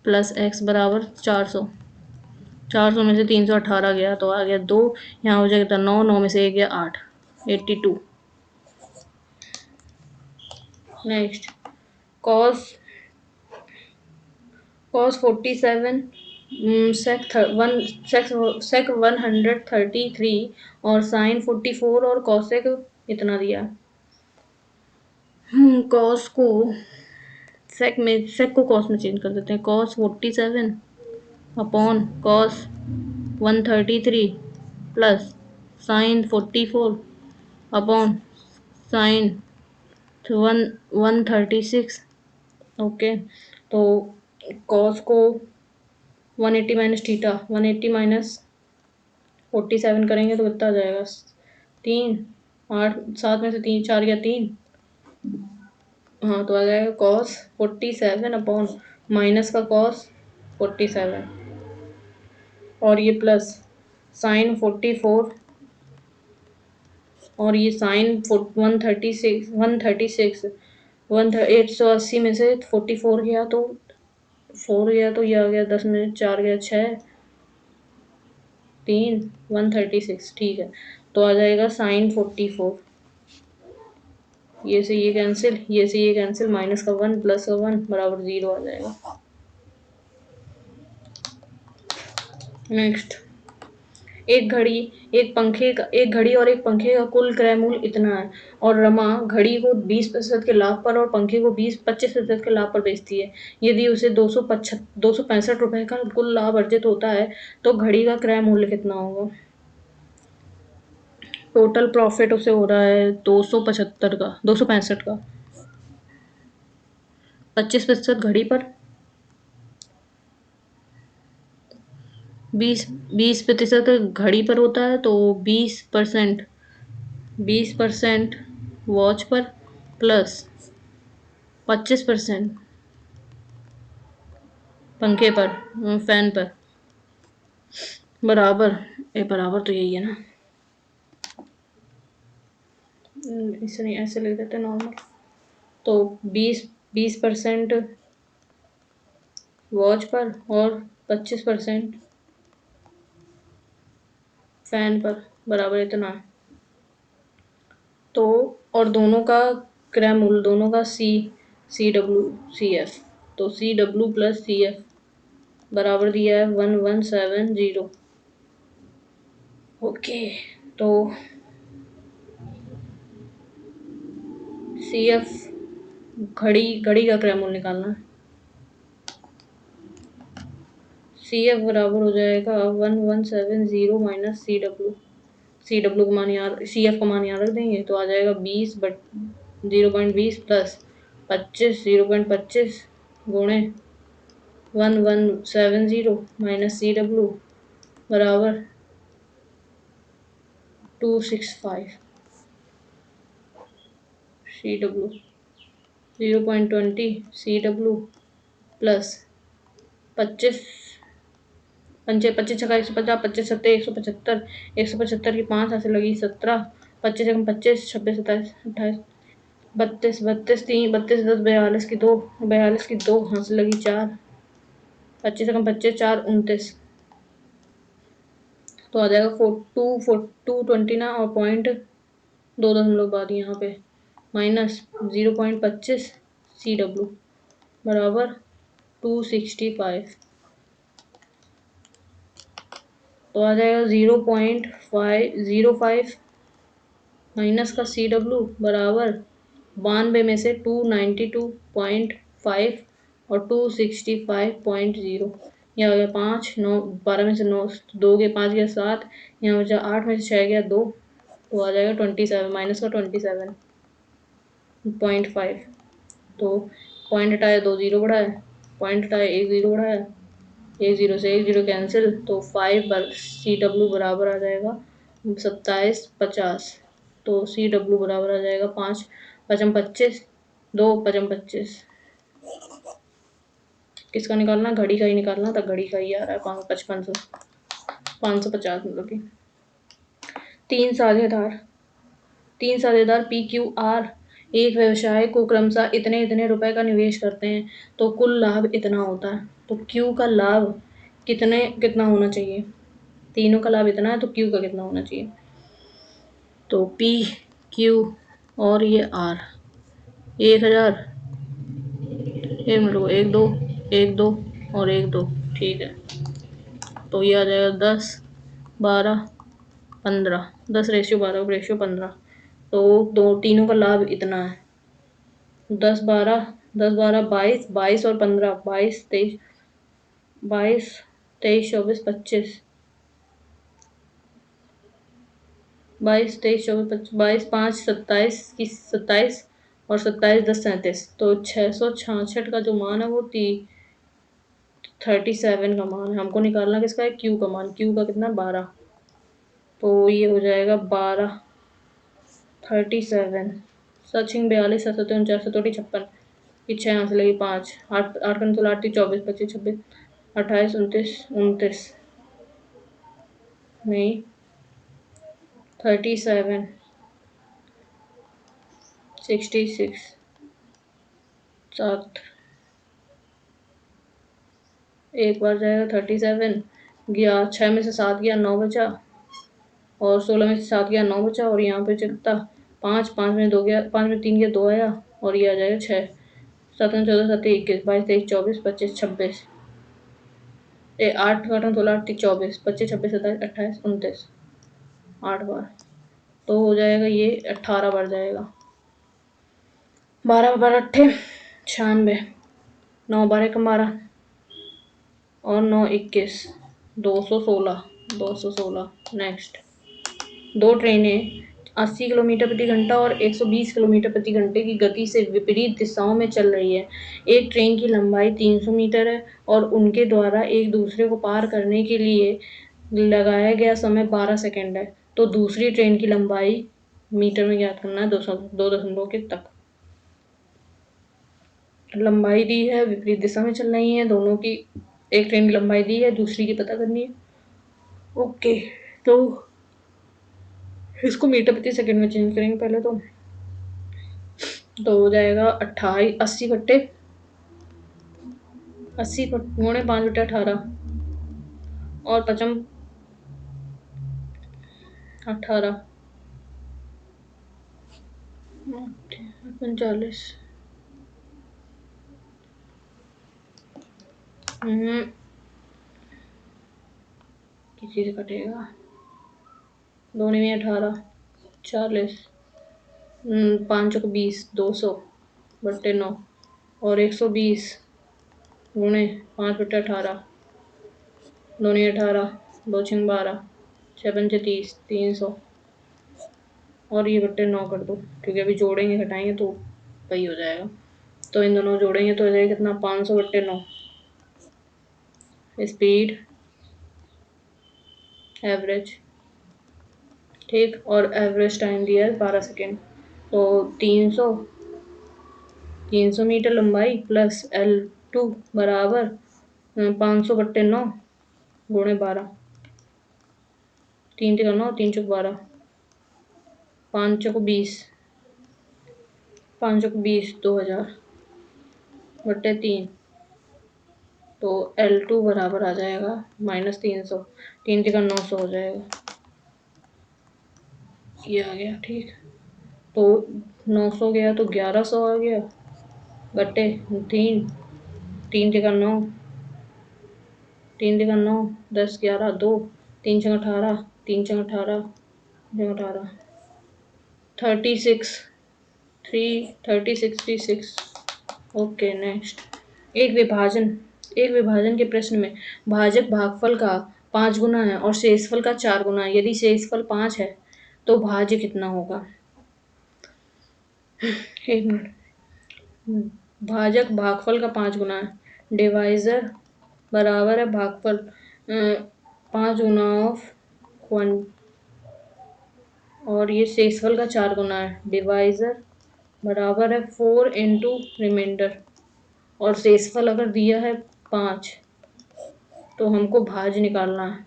प्लस x बराबर 400, 400 में से 318 गया तो आ गया 2, यहाँ हो जाएगा 9, 9 में से 1 गया 8, 82। नेक्स्ट, कॉस 47 सेक 133 और साइन 44 और कॉसेक इतना दिया। कॉस को सेक को कॉस में चेंज कर देते हैं। Cos 47 upon cos 133 plus sign 44 upon sine 136। Okay, तो कॉस को 180 माइनस थीटा 180 माइनस 47 करेंगे तो कितना आ जाएगा? 3 8 7 में से 3 4 या 3, हाँ, तो आ जाएगा कॉस 47 अपॉन माइनस का कॉस 47 और ये प्लस साइन 44 और ये साइन 136 880 में से 44 गया तो 4 गया तो ये आ गया 10 में 4 गया 6 3 136। ठीक है, तो आ जाएगा साइन 44। ये से ये कैंसिल, ये से ये कैंसिल, माइनस का 1 प्लस का 1 बराबर 0 आ जाएगा। नेक्स्ट, एक घड़ी और एक पंखे का कुल क्रय मूल्य इतना है और रमा घड़ी को 20% के लाभ पर और पंखे को 25% के लाभ पर बेचती है। यदि उसे 265 रुपए का कुल लाभ अर्जित होता है तो घड़ी का क्रय मूल्य कितना होगा? टोटल प्रॉफिट उसे हो रहा है 265 का। 25% घड़ी पर, 20% घड़ी पर होता है तो 20% वॉच पर प्लस 25% पंखे पर, फैन पर, बराबर बराबर तो यही है ना। इसे नहीं, ऐसे लिख देते नॉर्मल। तो 20% वॉच पर और 25% फैन पर, बराबर इतना। तो और दोनों का क्रय मूल्य, दोनों का CW CF, तो CW प्लस CF बराबर दिया है 1170। ओके, तो CF घड़ी का क्रय मूल्य निकालना है। CF बराबर हो जाएगा 1170 माइनस CW को मान याद, CF का मान याद रख देंगे तो आ जाएगा 0.20 प्लस 25 0.25 गुणे 1170 माइनस CW बराबर 265। CW 0.20 CW प्लस 25 पंचे 25 छक्का 150, 25 सत्ते 175, 175 की 5 हाथ से लगी 17, 25 एकम 25, 26 27 28 32 32 3 32 10 42 की 2 42 की 2 हाथ से लगी 4, 25 एकम 25 4 29, तो आ जाएगा 220 ना और पॉइंट 2 बाद यहाँ पे माइनस 0.25 CW बराबर 265। तो आ जाएगा 0.505 माइनस का CW बराबर 92 में से 292.5 और 265.0। यहाँ हो गया 5 9 12 में से 9 2 के 5 गया 7, यहाँ बचा 8 में से 6 गया 2, तो आ जाएगा 27 माइनस का 27.5। तो पॉइंट हटाया 2 0 बढ़ा है, पॉइंट हटाया 1 0 बढ़ा है, 1 0 से 1 0 कैंसिल, तो 5 CW बराबर आ जाएगा 2750। तो CW बराबर आ जाएगा 5 पचम 25 2 पचम 25। किसका निकालना? घड़ी का ही निकालना था, घड़ी का ही आ रहा है 550 मतलब कि। तीन साझेदार PQR एक व्यवसाय को क्रमशः इतने इतने रुपए का निवेश करते हैं तो कुल लाभ इतना होता है। तो Q का लाभ कितना होना चाहिए? तीनों का लाभ इतना है तो Q का कितना होना चाहिए? तो P Q और ये R 1000 1 मिनट को 1 2 1 2 और 1 2, ठीक है। तो ये आ जाएगा 10 12 15, 10 रेशियो 12 रेशियो 15। तो तीनों का लाभ इतना है, 10 12 10 12 22, 22 और 15, 22 23, 22 23 24 25, 22 23 24 25, 22 5 27 की 27 और 27 10 37, तो 666 का जो मान है वो 37 का मान है। हमको निकालना किसका है, क्यू का मान। क्यू का कितना, 12, तो ये हो जाएगा 12 37। सचिंग 42 सतहत्तर 49 सतोटी 56 की 6 यहाँ से लगी 5, 8 8 का 16 8 24 25 26 28 29 29 नहीं 37 66 7 एक बार जाएगा 37 गया, 6 में से 7 गया 9 बचा, और 16 में से 7 गया 9 बचा, और यहाँ पे कितना 5 5 में 2 गया, 5 में 3 गया 2 आया, और ये आ जाएगा 6 7 में 14 7 21 22 23 24 25 26 8 8 16 8 24 25 26 27 28 29 8 बार, तो हो जाएगा ये 18 बार जाएगा। 12 बार 8 96, 9 बार 1 12 और 9 21 216 216। नेक्स्ट, दो ट्रेनें 80 किलोमीटर प्रति घंटा और 120 किलोमीटर प्रति घंटे की गति से विपरीत दिशाओं में चल रही है। एक ट्रेन की लंबाई 300 मीटर है और उनके द्वारा एक दूसरे को पार करने के लिए लगाया गया समय 12 सेकंड है। तो दूसरी ट्रेन की लंबाई मीटर में ज्ञात करना है, 2 दशमलव के तक। लंबाई दी है, विपरीत दिशा में चल रही है दोनों की, एक ट्रेन की लंबाई दी है, दूसरी की पता करनी है। ओके, तो इसको मीटर प्रति सेकंड में चेंज करेंगे पहले तो हो जाएगा 28 80 बट्टे 80 गुणे 5 बटे 18 और 55 18 45 किसी से कटेगा, 2 में 18 40 5 को 20 200 बट्टे 9 और 120 गुणे 5 बटे 18 2 18 2 6 12 6 5 30 300 और ये बट्टे 9 कर दो, क्योंकि अभी जोड़ेंगे घटाएंगे तो वही हो जाएगा। तो इन दोनों जोड़ेंगे तो हो जाएगा कितना, 500 बट्टे 9 स्पीड एवरेज, ठीक, और एवरेज टाइम दिया है 12 सेकेंड। तो 300 मीटर लंबाई प्लस L2 बराबर 500 बट्टे 9 गुणे 12, 3 का 9 3 चौक 12 5 चौक 20 5 चौक 20 2000 बट्टे 3, तो L2 बराबर आ जाएगा -300, 3 का 900 हो जाएगा, ये आ गया, ठीक। तो 900 गया तो 1100 आ गया बट्टे 3, 3 का 9 3 का 9 10 11 2 3 छः 18 3 छः 18 18 36 36। ओके, नेक्स्ट, एक विभाजन के प्रश्न में भाजक भागफल का 5 गुना है और शेषफल का 4 गुना है। यदि शेषफल 5 है तो भाज्य कितना होगा। एक मिनट, भाजक भागफल का 5 गुना है, डिवाइजर बराबर है भागफल 5 गुना ऑफ 1, और ये शेषफल का 4 गुना है, डिवाइजर बराबर है 4 इंटू रिमाइंडर, और शेषफल अगर दिया है 5 तो हमको भाज्य निकालना है,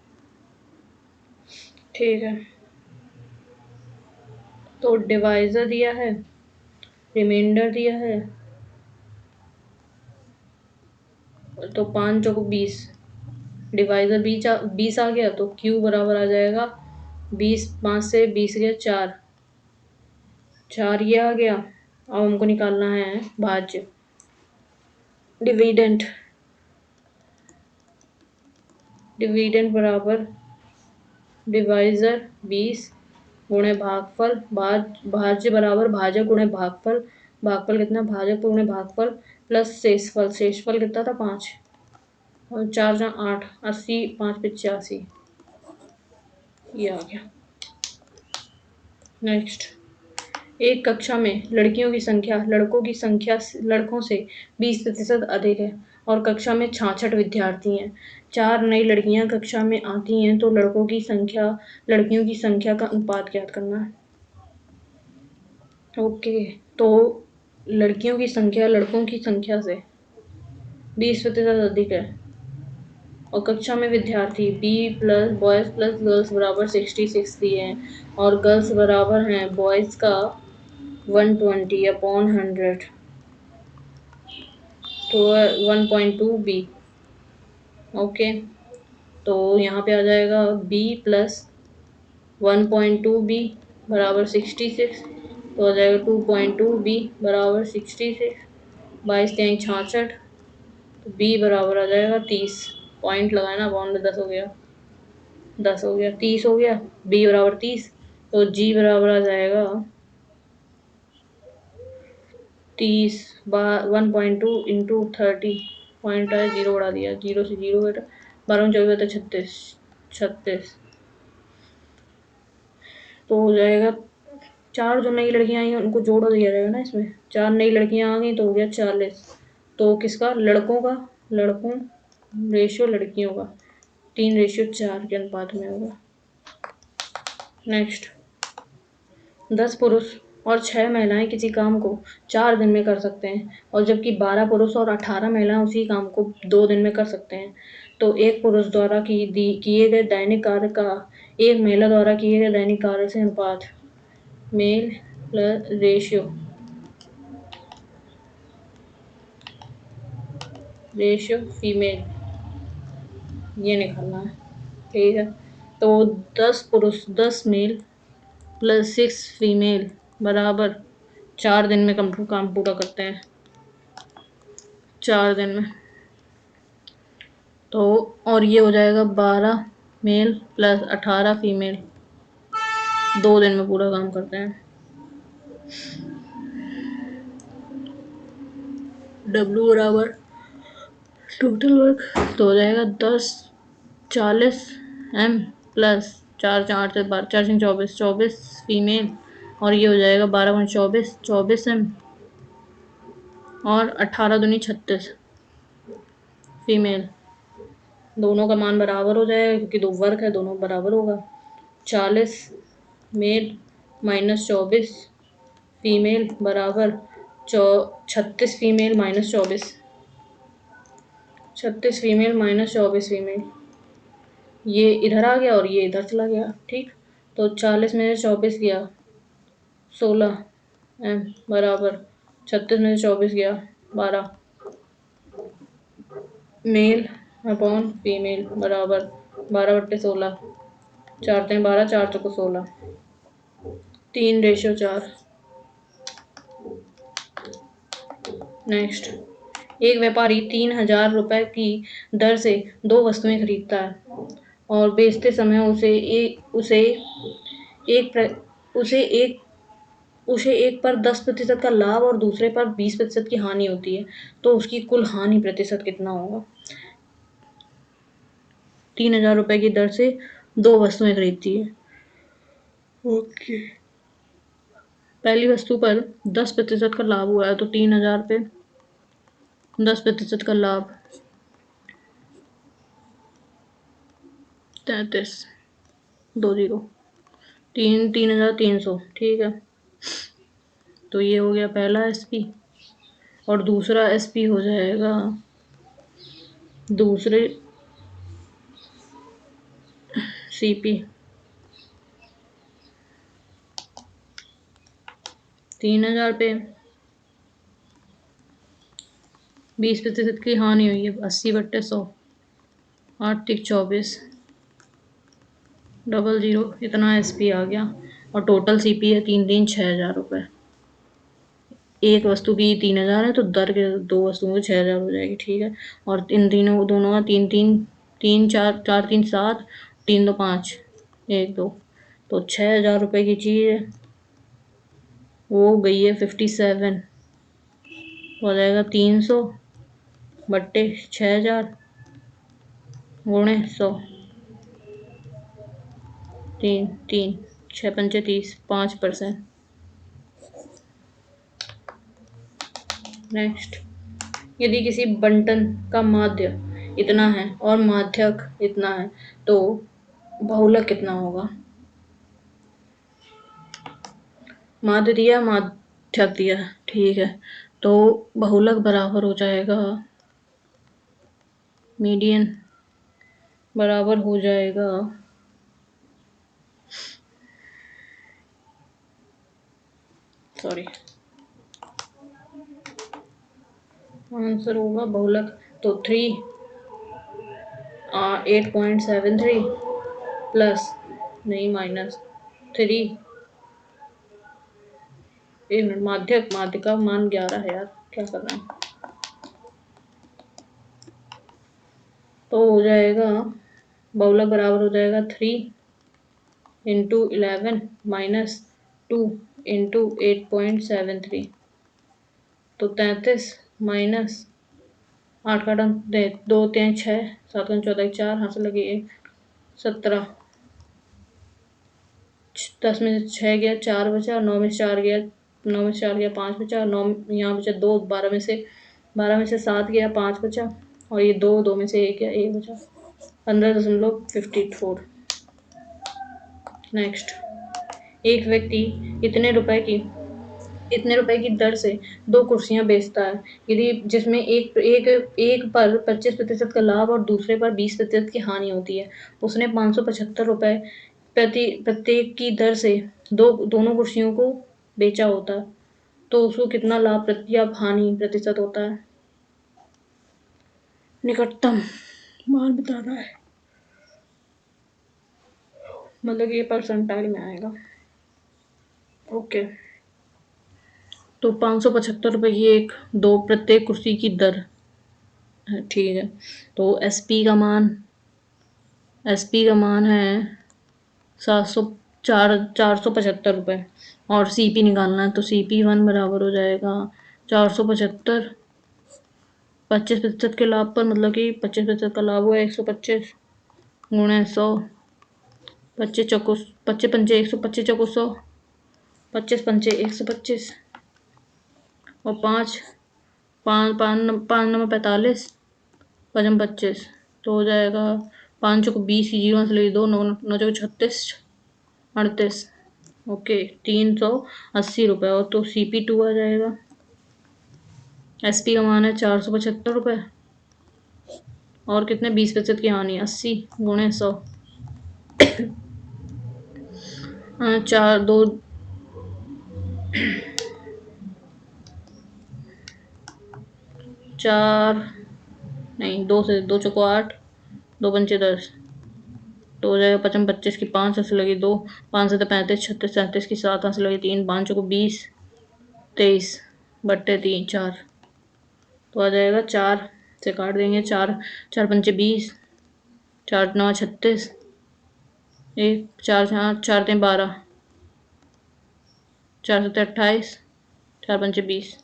ठीक है। तो डिवाइजर दिया है, रिमाइंडर दिया है, तो 5 चौको 20, डिवाइजर 20 आ गया, तो क्यू बराबर आ जाएगा 20, 5 से 20 गया 4 ये आ गया। अब हमको निकालना है भाज्य, डिविडेंड बराबर डिवाइजर 20 गुणे भागफल, भाज्य बराबर भाजक गुणे भागफल भागफल कितना, भाजक पूर्ण भागफल प्लस शेषफल, शेषफल कितना था 5 और 4 जा 8, 80, 5 85, ये आ गया। नेक्स्ट, एक कक्षा में लड़कियों की संख्या लड़कों से 20% अधिक है और कक्षा में 66 विद्यार्थी हैं। 4 नई लड़कियां कक्षा में आती हैं तो लड़कियों की संख्या का अनुपात ज्ञात करना है। ओके, तो लड़कियों की संख्या लड़कों की संख्या से 20% अधिक है और कक्षा में विद्यार्थी बॉयज प्लस गर्ल्स बराबर 66 दिए हैं और गर्ल्स बराबर हैं बॉयज का 120/100, तो 1.2 बी। ओके, तो यहाँ पे आ जाएगा बी प्लस 1.2 बी बराबर 66, तो आ जाएगा 2.2 बी बराबर 66, 22×3 = 66, तो बी बराबर आ जाएगा 30। पॉइंट लगाना, बाउंड में 10 हो गया, 10 हो गया, 30 हो गया, बी बराबर 30, तो जी बराबर आ जाएगा 30 1.2 इंटू 30, पॉइंट है 0 बढ़ा दिया, 0 से 0 बेटा, 12 में 24 होता है 36, तो हो जाएगा 4 जो नई लड़कियां आई उनको जोड़ दिया जाएगा ना इसमें, 4 नई लड़कियां आ गई तो हो गया 40, तो किसका, लड़कों रेशियो लड़कियों का 3:4 के अनुपात में होगा। नेक्स्ट, 10 पुरुष और 6 महिलाएं किसी काम को 4 दिन में कर सकते हैं और जबकि 12 पुरुष और 18 महिलाएं उसी काम को 2 दिन में कर सकते हैं, तो एक पुरुष द्वारा किए गए दैनिक कार्य का एक महिला द्वारा किए गए दैनिक कार्य से अनुपात, मेल प्लस रेशियो फीमेल, ये निकालना है। ठीक है, तो 10 मेल प्लस 6 फीमेल बराबर 4 दिन में काम पूरा करते हैं, 4 दिन में, तो और ये हो जाएगा 12 मेल प्लस 18 फीमेल 2 दिन में पूरा काम करते हैं। W बराबर टोटल वर्क तो हो जाएगा 10 40 M प्लस 4 से 12 4 24 फीमेल और ये हो जाएगा 12 M और 18 दूनी 36 फीमेल, दोनों का मान बराबर हो जाएगा क्योंकि 2 वर्क है, दोनों बराबर होगा। 40 मेल माइनस 24 फीमेल बराबर 36 female minus 24, 36 female minus 24 female, ये इधर आ गया और ये इधर चला गया। ठीक, तो 40 में से 24 गया 16 M बराबर 36 में से 24 गया 12 मेल अपॉन फीमेल बराबर 12/16, 4×3 = 12, 4×4 = 16, 3:4। नेक्स्ट, एक व्यापारी 3000 रुपये की दर से 2 वस्तुएं खरीदता है और बेचते समय उसे एक पर 10% का लाभ और दूसरे पर 20% की हानि होती है, तो उसकी कुल हानि प्रतिशत कितना होगा। 3000 रुपये की दर से 2 वस्तुएं खरीदती है। ओके, पहली वस्तु पर 10% का लाभ हुआ है, तो 3000 पे 10% का लाभ 33 20 3300। ठीक है, तो ये हो गया पहला SP और दूसरा SP हो जाएगा दूसरे CP 3000 पे 20% की हानि हुई है 80/100, 8×3 = 24 00, इतना SP आ गया और टोटल CP है 6000 रुपये। एक वस्तु की 3000 है तो दर के 2 वस्तुओं के 6000 हो जाएगी। ठीक है, और इन दोनों का 3 4 4 3 7 3 2 5 1 2, तो 6000 रुपये की चीज़ है वो गई है 57 तो आ जाएगा 300 बट्टे 6000 गुणे 100, 3 3 6 पंचे 30, 5%। नेक्स्ट, यदि किसी बंटन का माध्य इतना है और माध्यक इतना है तो बहुलक कितना होगा। माध्य दिया, माध्यक दिया, ठीक है, तो बहुलक बराबर हो जाएगा, मीडियन बराबर हो जाएगा, सॉरी, आंसर होगा बहुलक तो 8.73 प्लस नहीं -3, एक मिनट, माध्य का मान 11 है यार, क्या कर रहे हैं। तो हो जाएगा बहुलक बराबर हो जाएगा 3 इंटू 11 -2 इंटू 8.73, तो 33 माइनस 8 का अंक 2 3 6 7 14 4 हाथ से लगी 1 17, 10 में से 6 गया 4 बचा, 9 में से 4 गया 9 में से 4 गया 5 बचा, 9 यहाँ बचा 2, 12 में से 7 गया 5 बचा, और ये 2 में से 1 गया 1 बचा, 15.54। नेक्स्ट, एक व्यक्ति इतने रुपए की दर से 2 कुर्सियां बेचता है, यदि जिसमें एक पर 25% का लाभ और दूसरे पर 20% की हानि होती है। उसने 575 रुपए प्रत्येक की दर से दोनों कुर्सियों को बेचा होता है, तो उसको कितना लाभ या हानि प्रतिशत होता है। निकटतम मान बताना है, मतलब ये परसेंटाइल में आएगा। ओके, तो 575 रुपए की प्रत्येक कुर्सी की दर, ठीक है, तो एसपी का मान है 475 रुपये, और सीपी निकालना है, तो CP1 बराबर हो जाएगा 475, 25% के लाभ पर, मतलब कि 25% का लाभ हुआ 125 गुणे 100, 25 पंचे 125 चौको 100, 25 पंचे 125, और 5 5 5 नंबर 45, 5 25, तो हो जाएगा 5 चौको 20 की 0 से लगी 2, 9 चौको 36, 38, ओके, 380 रुपये, और तो CP2 आ जाएगा। SP का मान है 475 रुपये, और कितने 20% की हानि 80 गुणे 100, 4 2 4 नहीं 2 से 2 चौको 8, 2 पंचे 10, तो हो जाएगा 55 25 की 5 से लगी 2, 5 से 35 36 37 की 7 से लगी 3, 5 चौको 20 23 बट्टे 3 4, तो आ जाएगा 4 से काट देंगे, 4 4 पंचे 20, 4 9 36, 1 4 4 3 12, 4 7 28, 4 पंचे 20,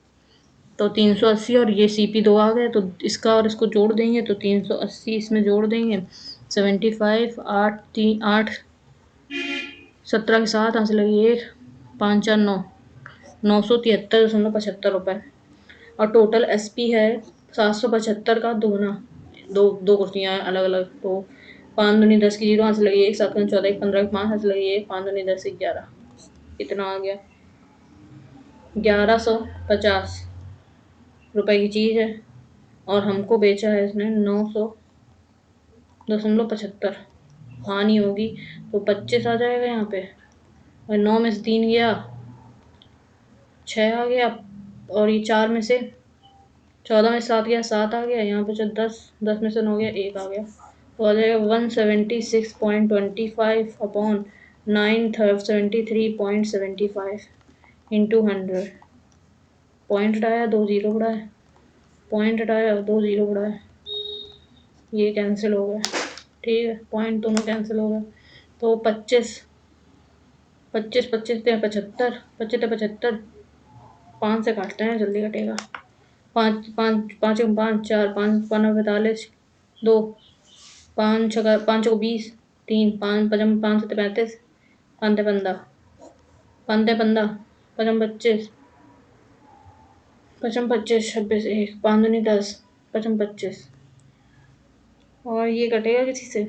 तो 380, और ये CP2 आ गया, तो इसका और इसको जोड़ देंगे तो 380 इसमें जोड़ देंगे, 75 8 3 8 17 के साथ यहाँ से लगी 1 5 4 9 973.75 रुपये, और टोटल SP है 775 का दोगुना, दो कुर्सियाँ अलग अलग, तो 5 दूनी 10 की 0 यहाँ से लगी 1 7 14 1 15 5 यहाँ से लगी 1 5 दूनी 10 11, कितना आ गया 1150 रुपए की चीज़ है, और हमको बेचा है इसने 900.75, हानि होगी तो 25 आ जाएगा यहाँ पे, और 9 में से 3 गया 6 आ गया, और ये 4 में से 14 में 7 गया 7 आ गया, यहाँ पे 10 10 में से 9 गया 1 आ गया, तो आ जाएगा 176.25 अपॉन 973.75 इंटू 100, पॉइंट हटाया 2 जीरो बढ़ाया, पॉइंट हटाया 2 जीरो बढ़ाया, ये कैंसिल हो गया, ठीक है, पॉइंट दोनों कैंसिल हो गए, तो 25 25 25 75, 25 75, 5 से काटते हैं जल्दी कटेगा, 5 5 5 5 4 5 5 45 2 5 5 20 3 5 5 5 7 35 5 15 5 15 5 25 5 25 26 1 5 दूनी 10 5 25 और ये कटेगा किसी से।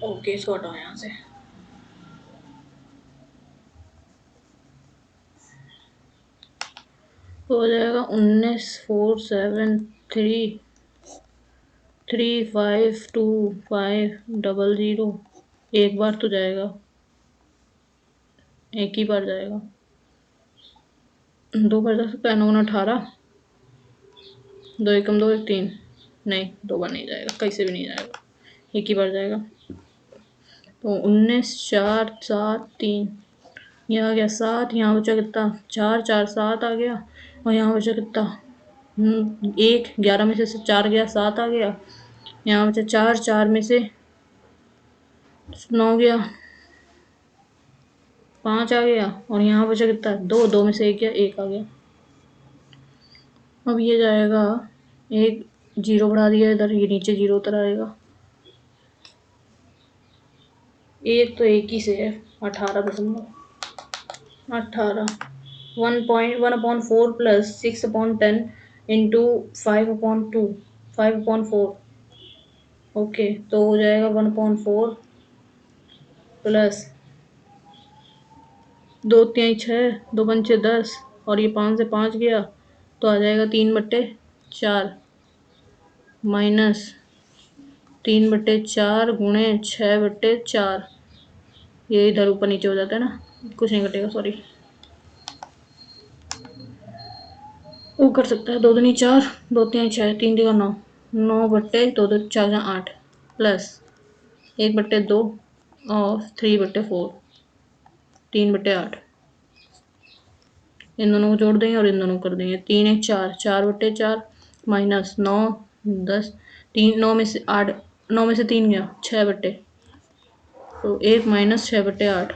ओके इसको हटाओ यहाँ से। तो हो जाएगा 19 4 7 3 3 5 2 5 0 0। एक बार तो जाएगा, एक ही बार जाएगा। 2 बार जा सकता है, 9 9 18 2 एकम 2 1 3 नहीं 2 बार नहीं जाएगा, कैसे भी नहीं जाएगा, एक ही बार जाएगा। तो 19 4 7 3 यहाँ आ गया 7, यहाँ बचा कितना 4 4 7 आ गया और यहाँ बचा कितना 1 11 में से 4 गया 7 आ गया, यहाँ बचा 4 4 में से 9 गया 5 आ गया और यहाँ बचा कितना 2 2 में से 1 गया 1 आ गया। अब ये जाएगा, एक 0 बढ़ा दिया इधर, ये नीचे 0 उतर आएगा। एक तो एक ही से है 18.18 1.1/4 प्लस 6/10 इंटू 5/2 5/4। ओके तो हो जाएगा 1/4 प्लस 2 3 6 2 5 10 और ये 5 से 5 गया तो आ जाएगा 3/4 माइनस 3/4 गुणे 6/4। ये इधर ऊपर नीचे हो जाता है ना, कुछ नहीं घटेगा सॉरी। वो कर सकता है 2 दूनी 4 2 3 6 3 दिगा 9 9/2 2 4 8 प्लस 1/2 और 3/4 3/8। इन दोनों को जोड़ देंगे और इन दोनों को कर देंगे 3 1 4 4/4 माइनस 9 10 3 9 में से 8 9 में से 3 गया 6/, तो 1 माइनस 6/8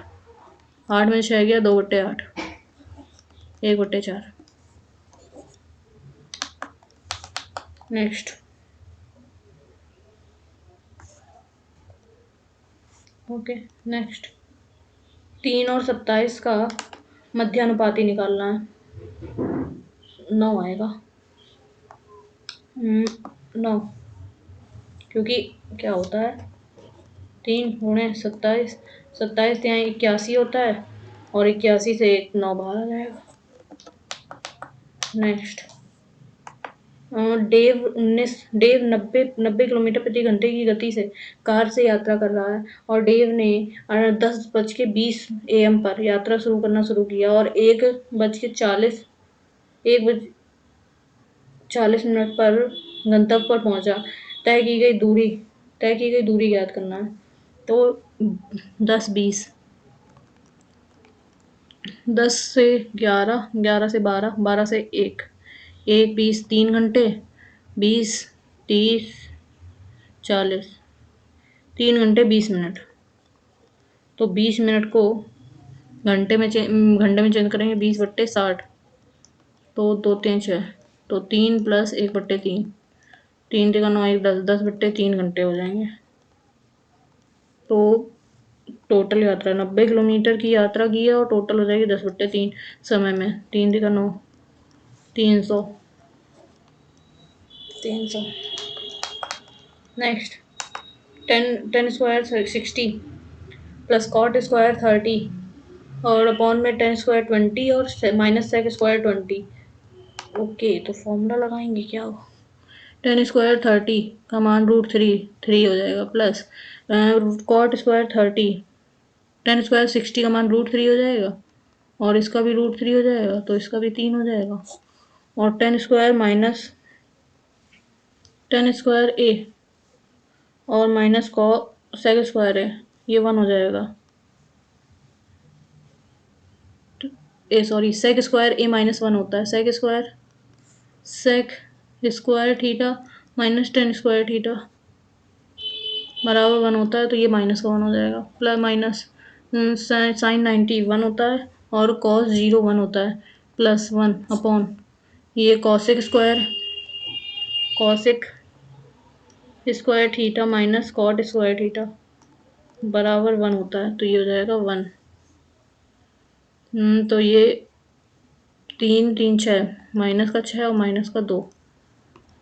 8 में 6 गया 2/8 1/4। नेक्स्ट ओके नेक्स्ट 3 और 27 का मध्यानुपाती निकालना है। 9 आएगा 9, क्योंकि क्या होता है 3 गुणे 27 27 यहाँ 81 होता है और 81 से 9 बाहर आ जाएगा। नेक्स्ट डेव 90 किलोमीटर प्रति घंटे की गति से कार से यात्रा कर रहा है और डेव ने 10:20 AM पर यात्रा शुरू करना शुरू किया और 1:40 पर गंतव्य पर पहुंचा। तय की गई दूरी ज्ञात करना है। तो 10:20 10 से 11 11 से 12 12 से 1 1 20 3 घंटे 20 30 40 3 घंटे 20 मिनट। तो 20 मिनट को घंटे में चेंज करेंगे 20/60 तो 2 3 6 तो 3 प्लस 1/3 3 3 9 1 10 10/3 घंटे हो जाएंगे। तो टोटल यात्रा 90 किलोमीटर की यात्रा की है और टोटल हो जाएगी 10/3 समय में 3 3 9 300 300। Next 10 square 60 plus cot square 30 और अपॉन में 10 स्क्वायर 20 और माइनस सेक स्क्वायर 20। ओके तो फॉर्मूला लगाएंगे क्या हो 10 स्क्वायर 30 का मान √3 हो जाएगा प्लस कॉट स्क्वायर 30 10 स्क्वायर 60 का मान √3 हो जाएगा और इसका भी √3 हो जाएगा तो इसका भी 3 हो जाएगा और 10 स्क्वायर माइनस 10 स्क्वायर ए और माइनस सेक स्क्वायर है ये 1 हो जाएगा। सॉरी सेक स्क्वायर ए -1 होता है sec square theta minus 10 square theta बराबर 1 होता है तो ये -1 हो जाएगा प्लस माइनस साइन 90 1 होता है और कॉस 0 1 होता है +1 अपॉन ये cosec square theta minus cot square theta बराबर 1 होता है, तो ये हो जाएगा 1। तो ये 3 3 6 माइनस का 6 और माइनस का 2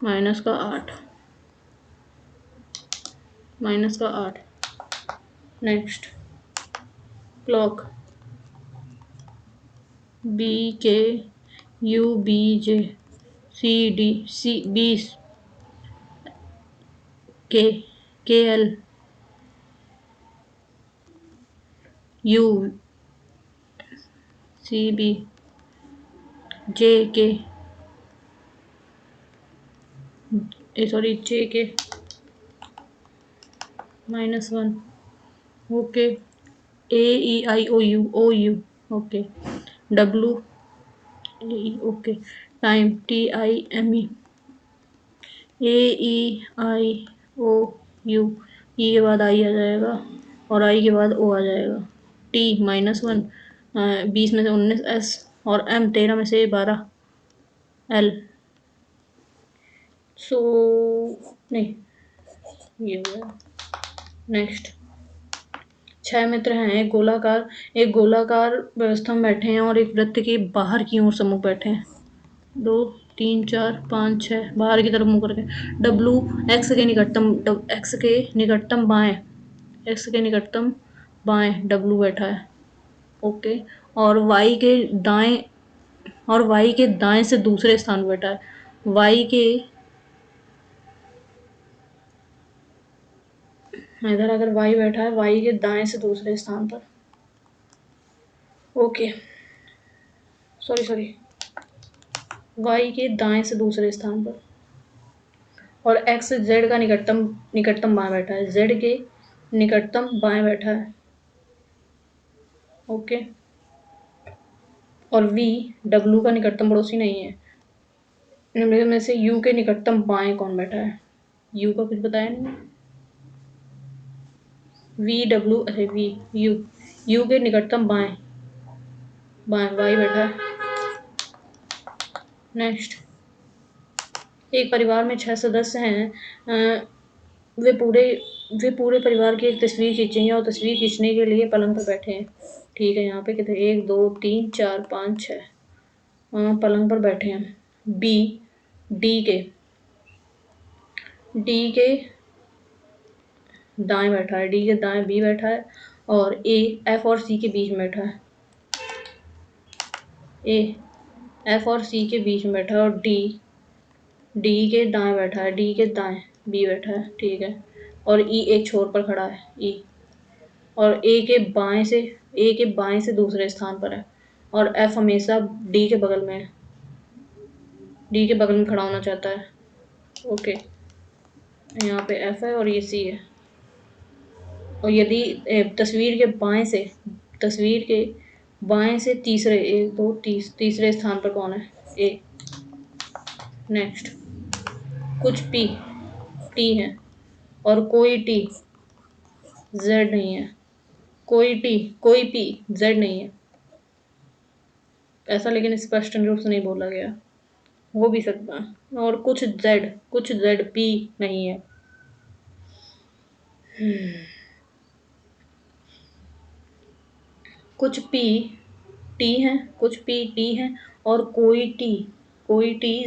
माइनस का 8 माइनस का 8। Next clock BKUBJCDC 20 KL UCB JK JK -1 okay AEIOU okay WAE okay time TIME AEIOU ई के बाद आई आ जाएगा और आई के बाद ओ आ जाएगा। T -1 20 में से 19 S और M 13 में से 12 L सो नहीं ये हो गया। नेक्स्ट 6 मित्र हैं, एक गोलाकार व्यवस्था में बैठे हैं और एक वृत्त के बाहर की ओर सम्मुख बैठे हैं। 2 3 4 5 6 बाहर की तरफ मुंह करके W x के निकटतम बाएं W बैठा है। ओके और y के दाएं से दूसरे स्थान बैठा है। इधर अगर y बैठा है y के दाएं से दूसरे स्थान पर। ओके सॉरी y के दाएं से दूसरे स्थान पर और x z का निकटतम बाएं बैठा है। z के निकटतम बाएं बैठा है। ओके और v w का निकटतम पड़ोसी नहीं है। इनमें में से u के निकटतम बाएं कौन बैठा है? u का कुछ बताया नहीं। u के निकटतम बाएं y बैठा है। नेक्स्ट एक परिवार में 6 सदस्य हैं। वे पूरे परिवार की एक तस्वीर खींचेंगे और तस्वीर खींचने के लिए पलंग पर बैठे हैं। ठीक है यहाँ पे कितने 1 2 3 4 5 6 पलंग पर बैठे हैं। डी के दाएं बैठा है। डी के दाएं बी बैठा है और ए एफ और सी के बीच में बैठा है। ए एफ और सी के बीच में बैठा है और डी के दाएं बैठा है। डी के दाएं बी बैठा है। ठीक है और ई एक छोर पर खड़ा है। ई और ए के बाएं से दूसरे स्थान पर है और एफ हमेशा डी के बगल में है। डी के बगल में खड़ा होना चाहता है। ओके यहाँ पे एफ है और ये सी है और यदि तस्वीर के बाएं से तीसरे स्थान पर कौन है? ए। नेक्स्ट कुछ पी टी है और कोई टी जेड नहीं है। कोई पी जेड नहीं है। ऐसा लेकिन स्पष्ट रूप से नहीं बोला गया, हो भी सकता है। और कुछ जेड पी नहीं है। कुछ पी टी है और कोई टी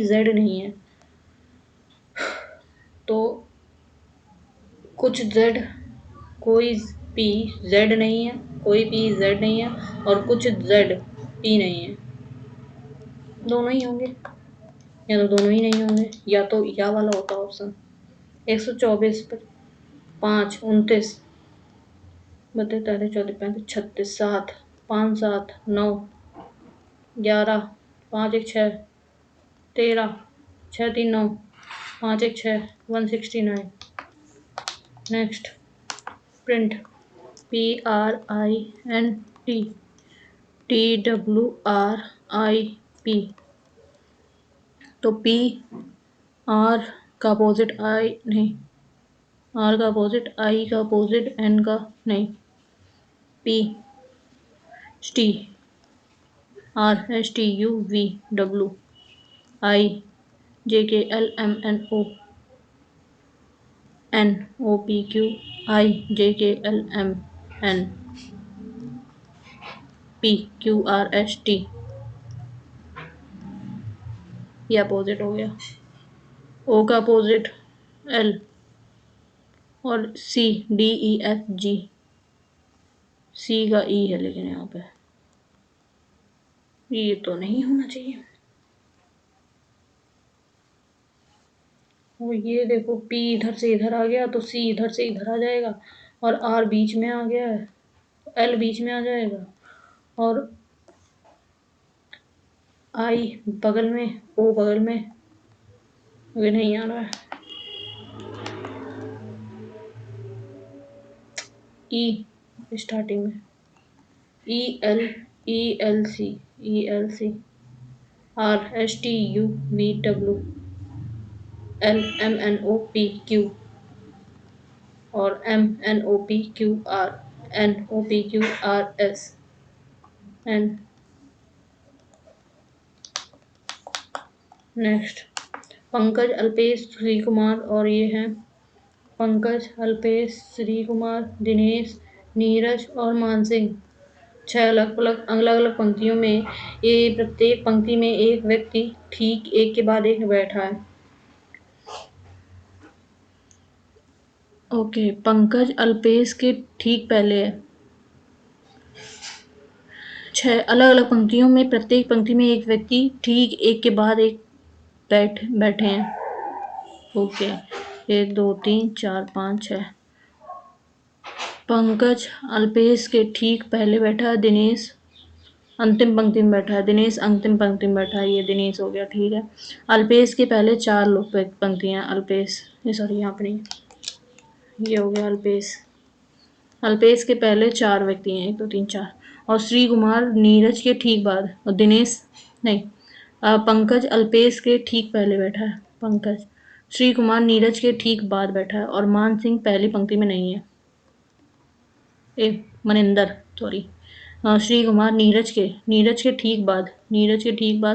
जेड नहीं है। तो कुछ जेड कोई पी जेड नहीं है, कोई पी जेड नहीं है और कुछ जेड पी नहीं है। दोनों ही होंगे या तो दोनों ही नहीं होंगे या तो या वाला होता ऑप्शन। 124 पर 5 29 32 33 34 35 36 7 5 7 9 11 5 1 6 13 6 3 9 5 1 6 169। नेक्स्ट प्रिंट PRINT TWRIP तो P R का अपोजिट I नहीं, R का अपोजिट I का अपोजिट N का नहीं, P T RSTUVWINOPQRST। ये अपोजिट हो गया। ओ का अपोजिट एल, और CDEFG। सी का ई है लेकिन यहाँ पे ये तो नहीं होना चाहिए। और ये देखो P इधर से इधर आ गया तो C इधर से इधर आ जाएगा, और R बीच में आ गया है तो L बीच में आ जाएगा, और I बगल में, O बगल में। ये नहीं आ रहा है। E स्टार्टिंग में ELC RSTUVWLMNOPQ और MNOPQRNOPQRSN। नेक्स्ट पंकज अल्पेश श्री कुमार, और ये हैं पंकज अल्पेश श्री कुमार दिनेश नीरज और मानसिंह। 6 अलग अलग पंक्तियों में, ये प्रत्येक पंक्ति में एक व्यक्ति ठीक एक के बाद एक बैठा है। ओके, पंकज अल्पेश के ठीक पहले है। 6 अलग अलग पंक्तियों में प्रत्येक पंक्ति में एक व्यक्ति ठीक एक के बाद एक बैठे हैं। ओके, 1 2 3 4 5 6। पंकज अल्पेश के ठीक पहले बैठा है, दिनेश अंतिम पंक्ति में बैठा है, दिनेश अंतिम पंक्ति में बैठा है। ये दिनेश हो गया, ठीक है। अल्पेश के पहले 4 लोग पंक्तियां, अल्पेश सॉरी यहाँ पे नहीं, ये हो गया अल्पेश। अल्पेश के पहले 4 व्यक्ति हैं, 1 2 3 4, और श्री कुमार नीरज के ठीक बाद, और दिनेश नहीं, पंकज अल्पेश के ठीक पहले बैठा है, पंकज श्री कुमार नीरज के ठीक बाद बैठा है, और मान सिंह पहली पंक्ति में नहीं है। मनिंदर सॉरी, श्री कुमार नीरज के ठीक बाद,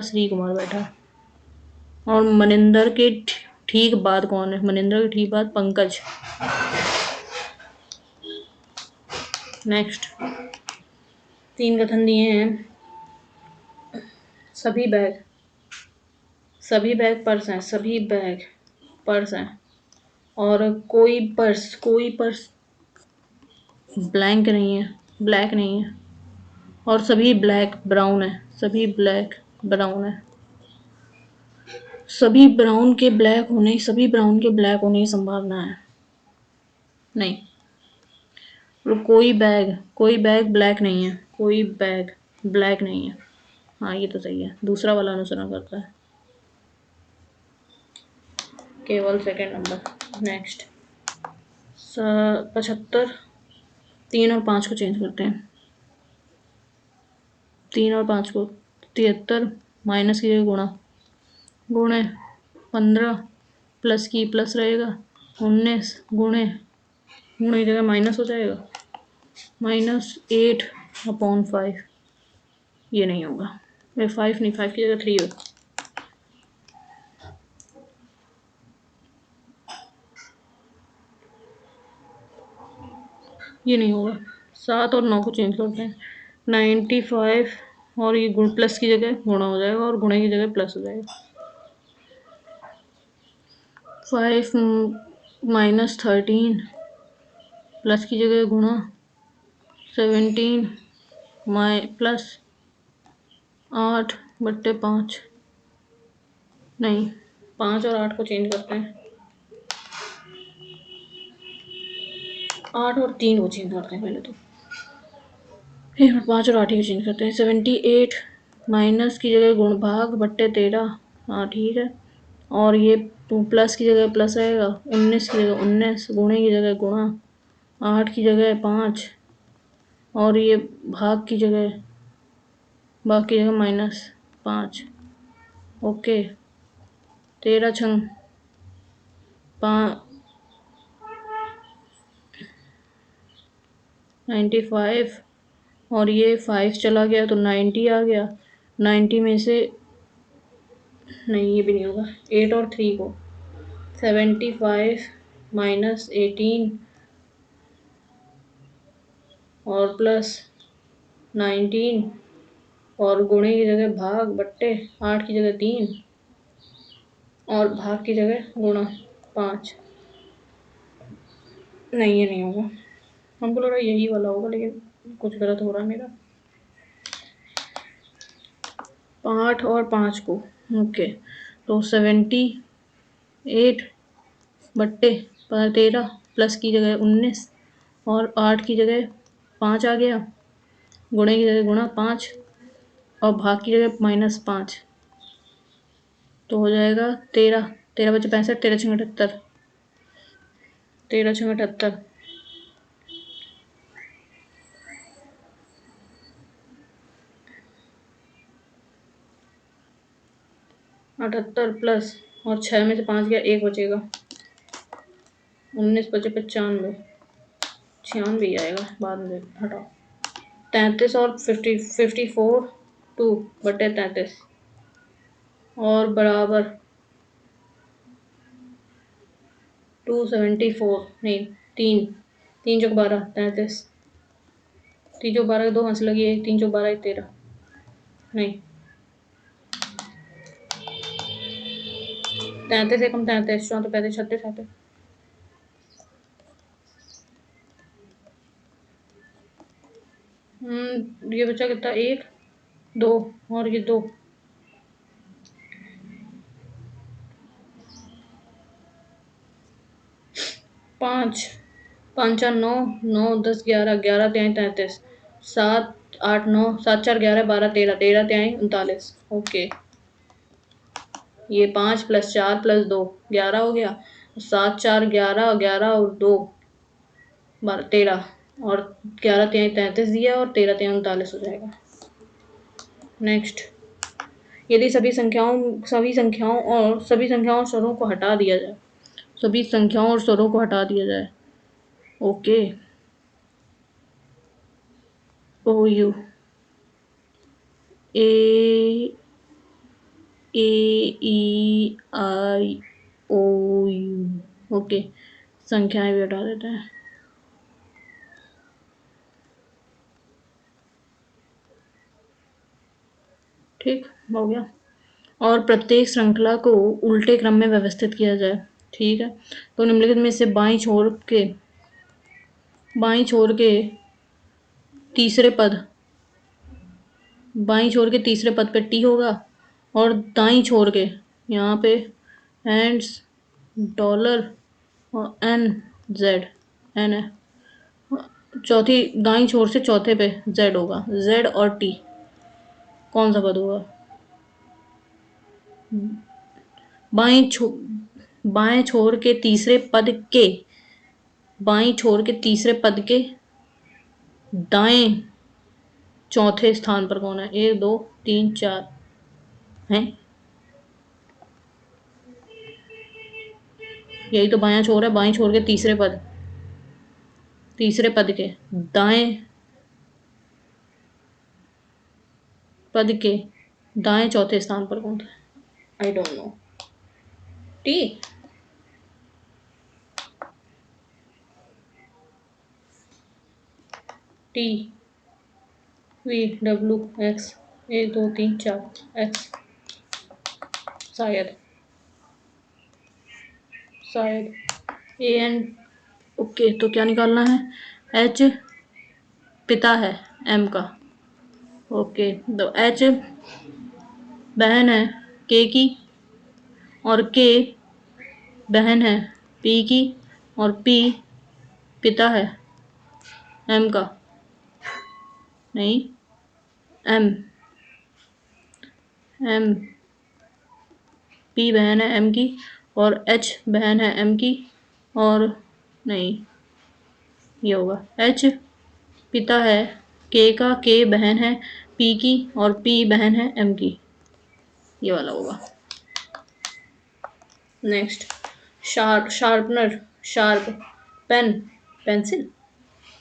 श्री कुमार बैठा है, और मनिंदर के ठीक बाद कौन है? मनिंदर के ठीक बाद पंकज। नेक्स्ट 3 कथन दिए हैं। सभी बैग पर्स हैं, सभी बैग पर्स हैं, और कोई पर्स ब्लैक नहीं है, और सभी ब्राउन है, सभी ब्राउन के ब्लैक होने की संभावना है। नहीं, कोई बैग ब्लैक नहीं है, कोई बैग ब्लैक नहीं है। हाँ, ये तो सही है, दूसरा वाला अनुसरण करता है। केवल सेकंड नंबर। नेक्स्ट 75, 3 और 5 को चेंज करते हैं। 3 और 5 को 73 माइनस की जगह गुणे 15 प्लस की प्लस रहेगा, 19 गुणे की जगह माइनस हो जाएगा, -8/5। ये नहीं होगा, 5 नहीं, 5 की जगह 3 होगा। ये नहीं होगा। 7 और 9 को चेंज करते हैं। 95 और ये गुण प्लस की जगह गुणा हो जाएगा, और गुणे की जगह प्लस हो जाएगा। 5 - 13 प्लस की जगह गुणा, 17 प्लस 8/5। नहीं, 5 और 8 को चेंज करते हैं। 8 और 3 को चेंज करते हैं पहले तो, फिर 5 और 8 को चेंज करते हैं। 78 माइनस की जगह गुण भाग बट्टे 13। हाँ ठीक है, और ये प्लस की जगह प्लस आएगा, 19 की जगह 19, गुणे की जगह गुणा, 8 की जगह 5, और ये भाग की जगह -5। ओके, 13 छंग 95, और ये 5 चला गया तो 90 आ गया, 90 में से नहीं, ये भी नहीं होगा। 8 और 3 को 75 माइनस 18 और प्लस 19 और गुणे की जगह भाग बट्टे 8 की जगह 3 और भाग की जगह गुणा 5। नहीं, ये नहीं होगा। हमको लग रहा है यही वाला होगा, लेकिन कुछ गलत हो रहा है मेरा। 8 और 5 को ओके, तो 78 बट्टे 13 प्लस की जगह 19 और 8 की जगह 5 आ गया, गुणे की जगह गुणा 5 और भाग की जगह -5, तो हो जाएगा 13। 13 बचे 65, 13 छंग 78, 13 छंग 78। 78 प्लस और 6 में से 5 गया, 1 बचेगा। 19 बचे 95, 96 आएगा बाद में, हटाओ। 33 और 54 2 बटे 33 और बराबर 274, नहीं 3, 3 चौक 12 33, 3 चौक 12 2 हंस लगी, 3 चौक 12 13, नहीं 33 एकम 33 चौंतीस 35 36 37। ये बचा कितना, 1 2 और ये 2, 5 5 4 9 9 10 11 11 त्याई 33 7 8 9 7 4 11 12 13 13 त्याई 39। ओके, ये 5 प्लस 4 प्लस 2 11 हो गया। 7 4 11 11 और 2 12 13 और 11 त्याई 33 दिया और 13 त्याई 39 हो जाएगा। नेक्स्ट, यदि सभी संख्याओं और स्वरों को हटा दिया जाए, सभी संख्याओं और स्वरों को हटा दिया जाए। Okay, O U A E I O U, okay, संख्याएं भी हटा देते हैं। ठीक हो गया। और प्रत्येक श्रृंखला को उल्टे क्रम में व्यवस्थित किया जाए। ठीक है, तो निम्नलिखित में से बाईं छोर के तीसरे पद पे टी होगा और दाईं छोर के यहाँ पे हैंड्स डॉलर और एन जेड एन है। चौथी दाईं छोर से चौथे पे जेड होगा, जेड और टी कौन सा पद होगा? बाएं छोर के तीसरे पद के दाएं चौथे स्थान पर कौन है? 1 2 3 4 है, यही तो बायां छोर है। बाएं छोर के तीसरे पद के दाएं चौथे स्थान पर कौन था? आई don't no. T T V W x 1 2 3 4 x, शायद ए एन। ओके, तो क्या निकालना है? एच पिता है एम का। ओके, तो एच बहन है के की और के बहन है पी की और पी पिता है एम का। नहीं, एम पी बहन है एम की और एच बहन है एम की, और नहीं, ये होगा एच पिता है के का, के बहन है पी की और पी बहन है एम की, ये वाला होगा। नेक्स्ट, शार्पनर शार्प, पेंसिल,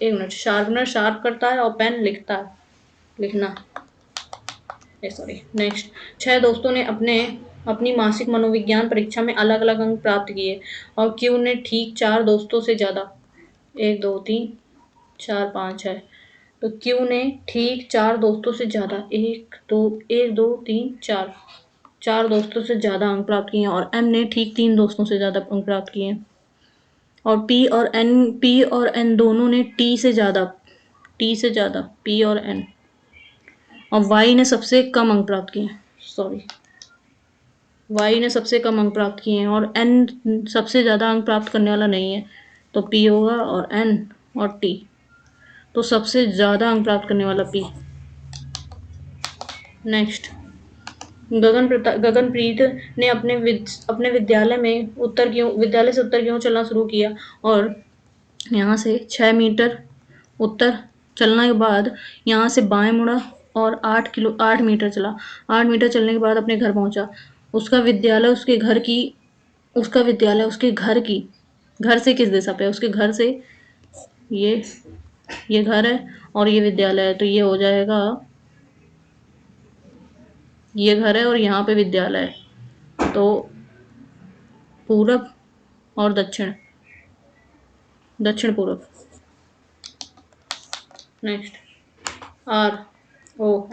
एक मिनट, शार्पनर शार्प करता है और पेन लिखना। Sorry next. 6 दोस्तों ने अपनी मासिक मनोविज्ञान परीक्षा में अलग अलग अंक प्राप्त किए और क्यू ने ठीक 4 दोस्तों से ज़्यादा, 1 2 3 4 5 है, तो क्यू ने ठीक 4 दोस्तों से ज़्यादा, 1 2 1 2 3 4 4 दोस्तों से ज़्यादा अंक प्राप्त किए हैं और एम ने ठीक 3 दोस्तों से ज़्यादा अंक प्राप्त किए हैं। और पी और एन दोनों ने टी से ज़्यादा पी और एन, और वाई ने सबसे कम अंक प्राप्त किए हैं। सॉरी, वाई ने सबसे कम अंक प्राप्त किए हैं और एन सबसे ज़्यादा अंक प्राप्त करने वाला नहीं है, तो पी होगा और एन और टी, तो सबसे ज़्यादा अंक प्राप्त करने वाला पी। नेक्स्ट, गगनप्रीत ने अपने विद्यालय से उत्तर की ओर चलना शुरू किया और यहाँ से 6 मीटर उत्तर चलने के बाद यहाँ से बाएं मुड़ा और 8 मीटर चला। 8 मीटर चलने के बाद अपने घर पहुँचा। उसका विद्यालय उसके घर से किस दिशा पे है? उसके घर से ये घर है और ये विद्यालय है, तो ये हो जाएगा, ये घर है और यहाँ पे विद्यालय है, तो पूरब और दक्षिण पूर्व। नेक्स्ट, ROMSRT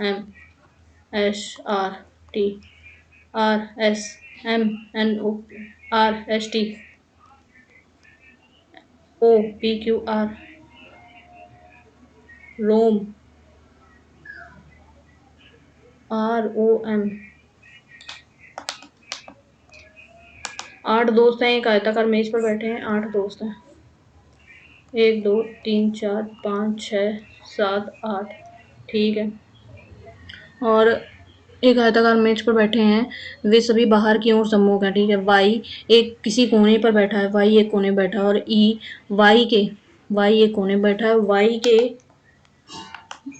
RSMNORST OPQR रोम ROM। 8 दोस्त हैं, एक आयताकार मेज पर बैठे हैं। 8 दोस्त हैं, 1 2 3 4 5 6 7 8, ठीक है। और एक आयताकार मेज पर बैठे हैं, वे सभी बाहर की ओर सम्मुख हैं, ठीक है। वाई एक किसी कोने पर बैठा है, वाई एक कोने बैठा है, और ई वाई एक कोने बैठा है।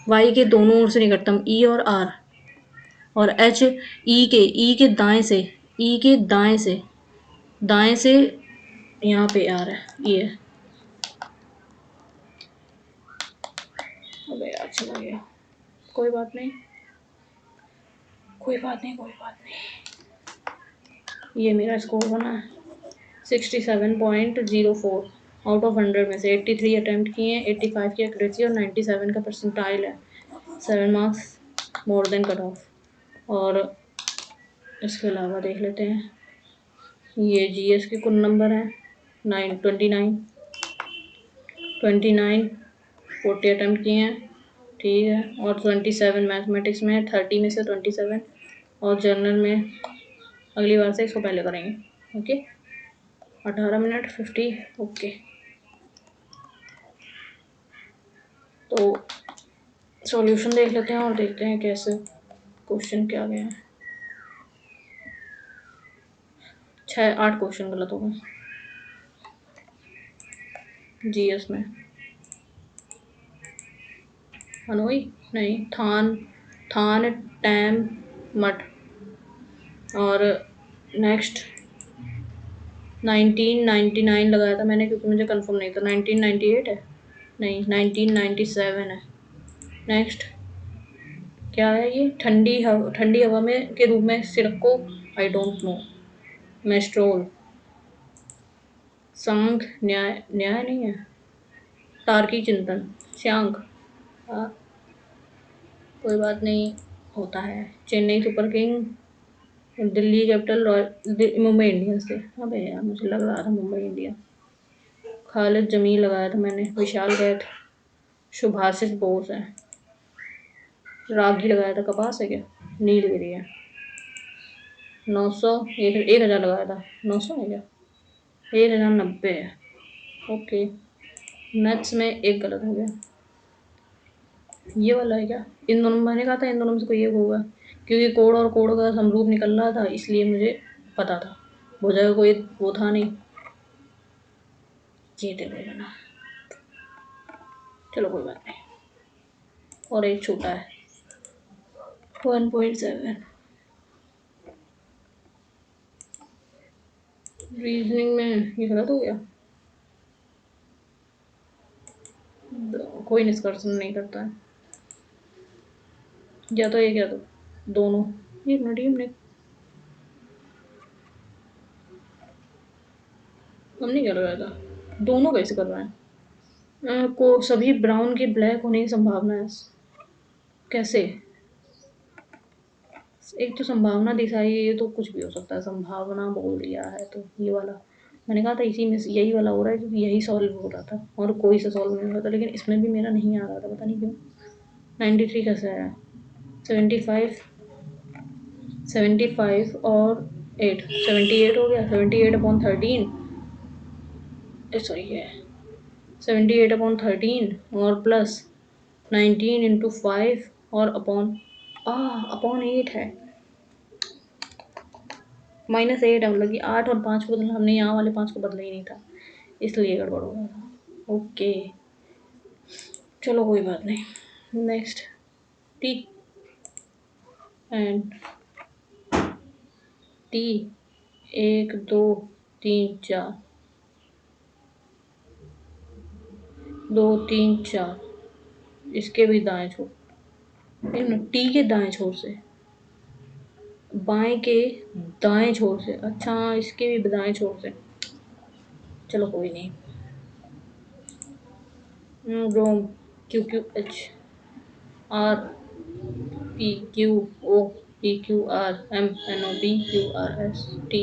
वाई के दोनों ओर से निकटतम ई और आर, और एच ई के दाएं से यहाँ पे आ रहा है, ये। अबे यार चला गया, कोई बात नहीं। ये मेरा स्कोर बना है 67.04 आउट ऑफ 100 में से। 83 अटेम्प्ट किए हैं, 85 की एक्यूरेसी और 97 का परसेंटाइल है। 7 marks more than cut off. और इसके अलावा देख लेते हैं, ये जीएस के कुल नंबर हैं 29 40 अटेम्प्ट किए हैं, ठीक है। और 27 मैथमेटिक्स में, 30 में से 27, और जर्नल में अगली बार से इसको पहले करेंगे, ओके। 18 minute 50, okay. तो सॉल्यूशन देख लेते हैं और देखते हैं कैसे क्वेश्चन क्या गया है। 8 क्वेश्चन गलत हो गए जीएस में। हनोई नहीं, थान टैम मठ। और नेक्स्ट 1999 लगाया था मैंने, क्योंकि मुझे कंफर्म नहीं था। 1998 है, नहीं 1997 है। नेक्स्ट क्या है ये? ठंडी हवा में के रूप में सिरको, आई डोंट नो। मेस्ट्रोल। सांग न्याय नहीं है। तार्किक चिंतन श्यांक, कोई बात नहीं, होता है। Chennai super king, Delhi capital, Mumbai Indians थे। अबे यार मुझे लग रहा था मुंबई इंडियंस। खालिद जमील लगाया था मैंने। विशाल गैथ, सुभाषिस बोस है। रागी लगाया था, कपास है क्या? नीलगिरी है। 900, 1000 लगाया था। 900 है क्या? 1090 है, ओके। मैथ्स में एक गलत हो गया। ये वाला है क्या? इन दोनों, मैंने कहा था इन दोनों में से कोई एक होगा, क्योंकि कोड और कोड का समरूप निकल रहा था, इसलिए मुझे पता था। भुजा का कोई वो था नहीं। ये देखो बना, चलो कोई बात नहीं। और एक छोटा है 1.7। रीजनिंग में ये गलत हो गया, कोई निष्कर्षण नहीं करता है, या तो एक या तो दोनों। एक मिनट, ये हमने क्या लगाया था? दोनों कैसे कर रहे हैं? को सभी ब्राउन के ब्लैक होने की संभावना है। कैसे? एक तो संभावना दिखाई, ये तो कुछ भी हो सकता है, संभावना बोल दिया है तो ये वाला मैंने कहा था इसी में यही वाला हो रहा है, क्योंकि यही सॉल्व हो रहा था और कोई सा सॉल्व नहीं हो रहा था, लेकिन इसमें भी मेरा नहीं आ रहा था, पता नहीं क्यों। 93 कैसे आया? 75, 75 और 8, 78 हो गया। 78/13, सॉरी है 78/13 और प्लस 19 × 5 और अपॉन 8 है। -8 है, मतलब कि 8 और 5 को बदलना, हमने यहाँ वाले 5 को बदला ही नहीं था, इसलिए गड़बड़ हो गया था। ओके, चलो कोई बात नहीं। नेक्स्ट, टी एंड टी, 1 2 3 4, 2 3 4, इसके भी दाएं छोर, टी के दाएं छोर से, बाएं के दाएं छोर से, अच्छा इसके भी दाएं छोर से, चलो कोई नहीं। रोम, QQH, R PQO PQR MNO PQRST।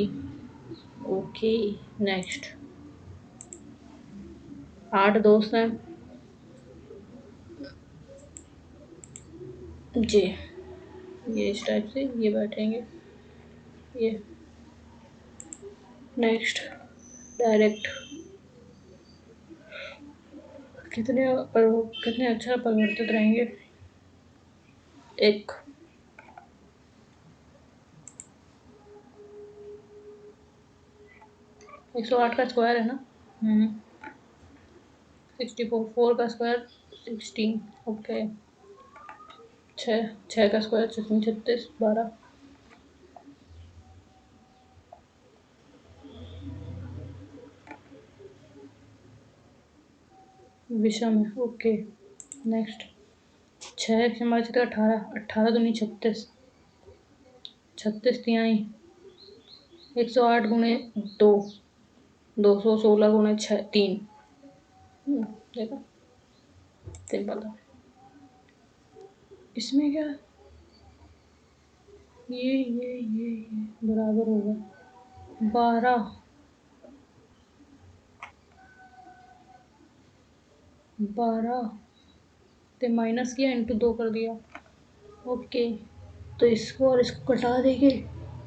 Okay, next. 8 दोस्त हैं जी, ये इस टाइप से ये बैठेंगे, ये। नेक्स्ट, डायरेक्ट, कितने अक्षर परिवर्तित रहेंगे? 1। 108 का स्क्वायर है ना? 64, 4 का स्क्वायर 16, ओके। 6 का स्क्वायर 36, 12। विषम है, ओके। नेक्स्ट, 6 के हमारे 18, 18 दूनी 36, 36 तिहाई, 108 गुणे 2, 216 गुणे 3। देखा, सिंपल था। इसमें क्या, ये बराबर होगा 12, 12 ते माइनस किया, इंटू 2 कर दिया, ओके। तो इसको और इसको कटा देंगे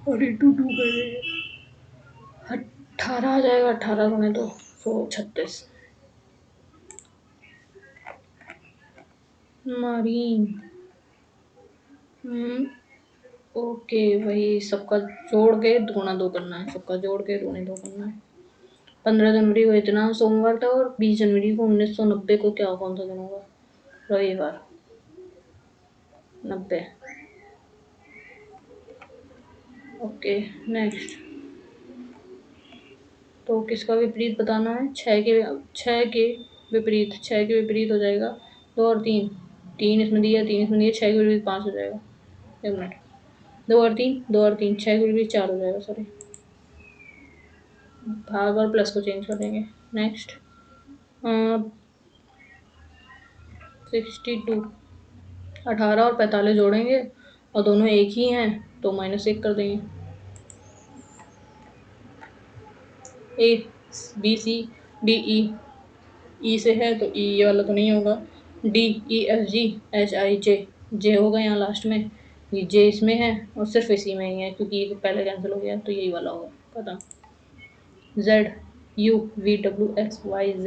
और इंटू 2 कर देंगे, 18 आ जाएगा। 18 गुणे 2, 36। मारीन, ओके, वही सबका जोड़ के गुणा 2 करना है, सबका जोड़ के गुणे 2 करना है। 15 जनवरी को इतना सोमवार था और 20 जनवरी को 1990 को क्या कौन सा दिन होगा? रविवार। 90, ओके। नेक्स्ट, तो किसका विपरीत बताना है? 6 के विपरीत हो जाएगा 2 और 3, 3 इसमें दिया, 3 इसमें दिया, 6 के विपरीत 5 हो जाएगा। 1 मिनट, 2 और 3, 2 और 3, 6 के विपरीत 4 हो जाएगा, सॉरी, भाग और प्लस को चेंज कर देंगे। नेक्स्ट, 62, 18 और 45 जोड़ेंगे और दोनों एक ही हैं तो -1 कर देंगे। A B C D E, से है तो E ये वाला तो नहीं होगा, DEFGHIJ, जे होगा यहाँ लास्ट में, ये जे इसमें है और सिर्फ इसी में ही है क्योंकि ये पहले कैंसिल हो गया, तो यही वाला होगा, पता। ZUVWXYZ,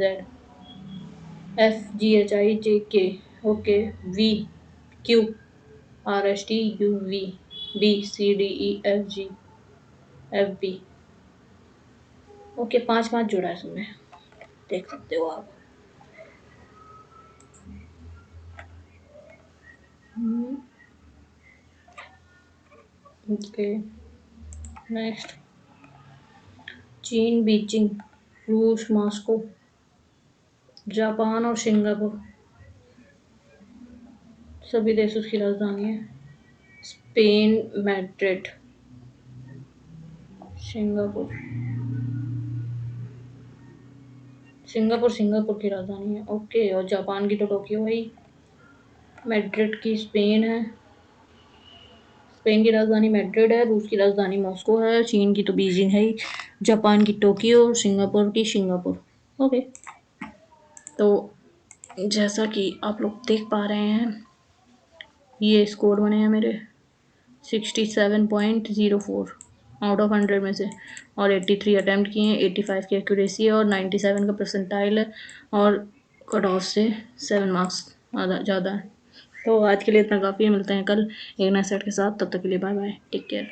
FGHIJK, okay. VQRSTUV, BCDEFGFB, okay. 5 5 जुड़ा है इसमें, देख सकते हो आप। ओके, नेक्स्ट, चीन बीजिंग, रूस मॉस्को, जापान और सिंगापुर, सभी देश उसकी राजधानी है। Spain Madrid. सिंगापुर। सिंगापुर की राजधानी है, ओके। और जापान की तो टोक्यो है ही। मैड्रिड की स्पेन है। स्पेन की राजधानी मैड्रिड है, रूस की राजधानी मॉस्को है, चीन की तो बीजिंग है ही, जापान की टोक्यो और सिंगापुर की सिंगापुर। ओके। तो जैसा कि आप लोग देख पा रहे हैं, ये स्कोर बने हैं मेरे 67.04 आउट ऑफ 100 में से, और 83 अटैम्प्ट किए हैं, 85 की एक्यूरेसी है और 97 का परसेंटाइल है, और कट ऑफ से 7 मार्क्स ज़्यादा है। तो आज के लिए इतना काफ़ी है, मिलते हैं कल एक नए सेट के साथ। तब तक के लिए बाय बाय, टेक केयर।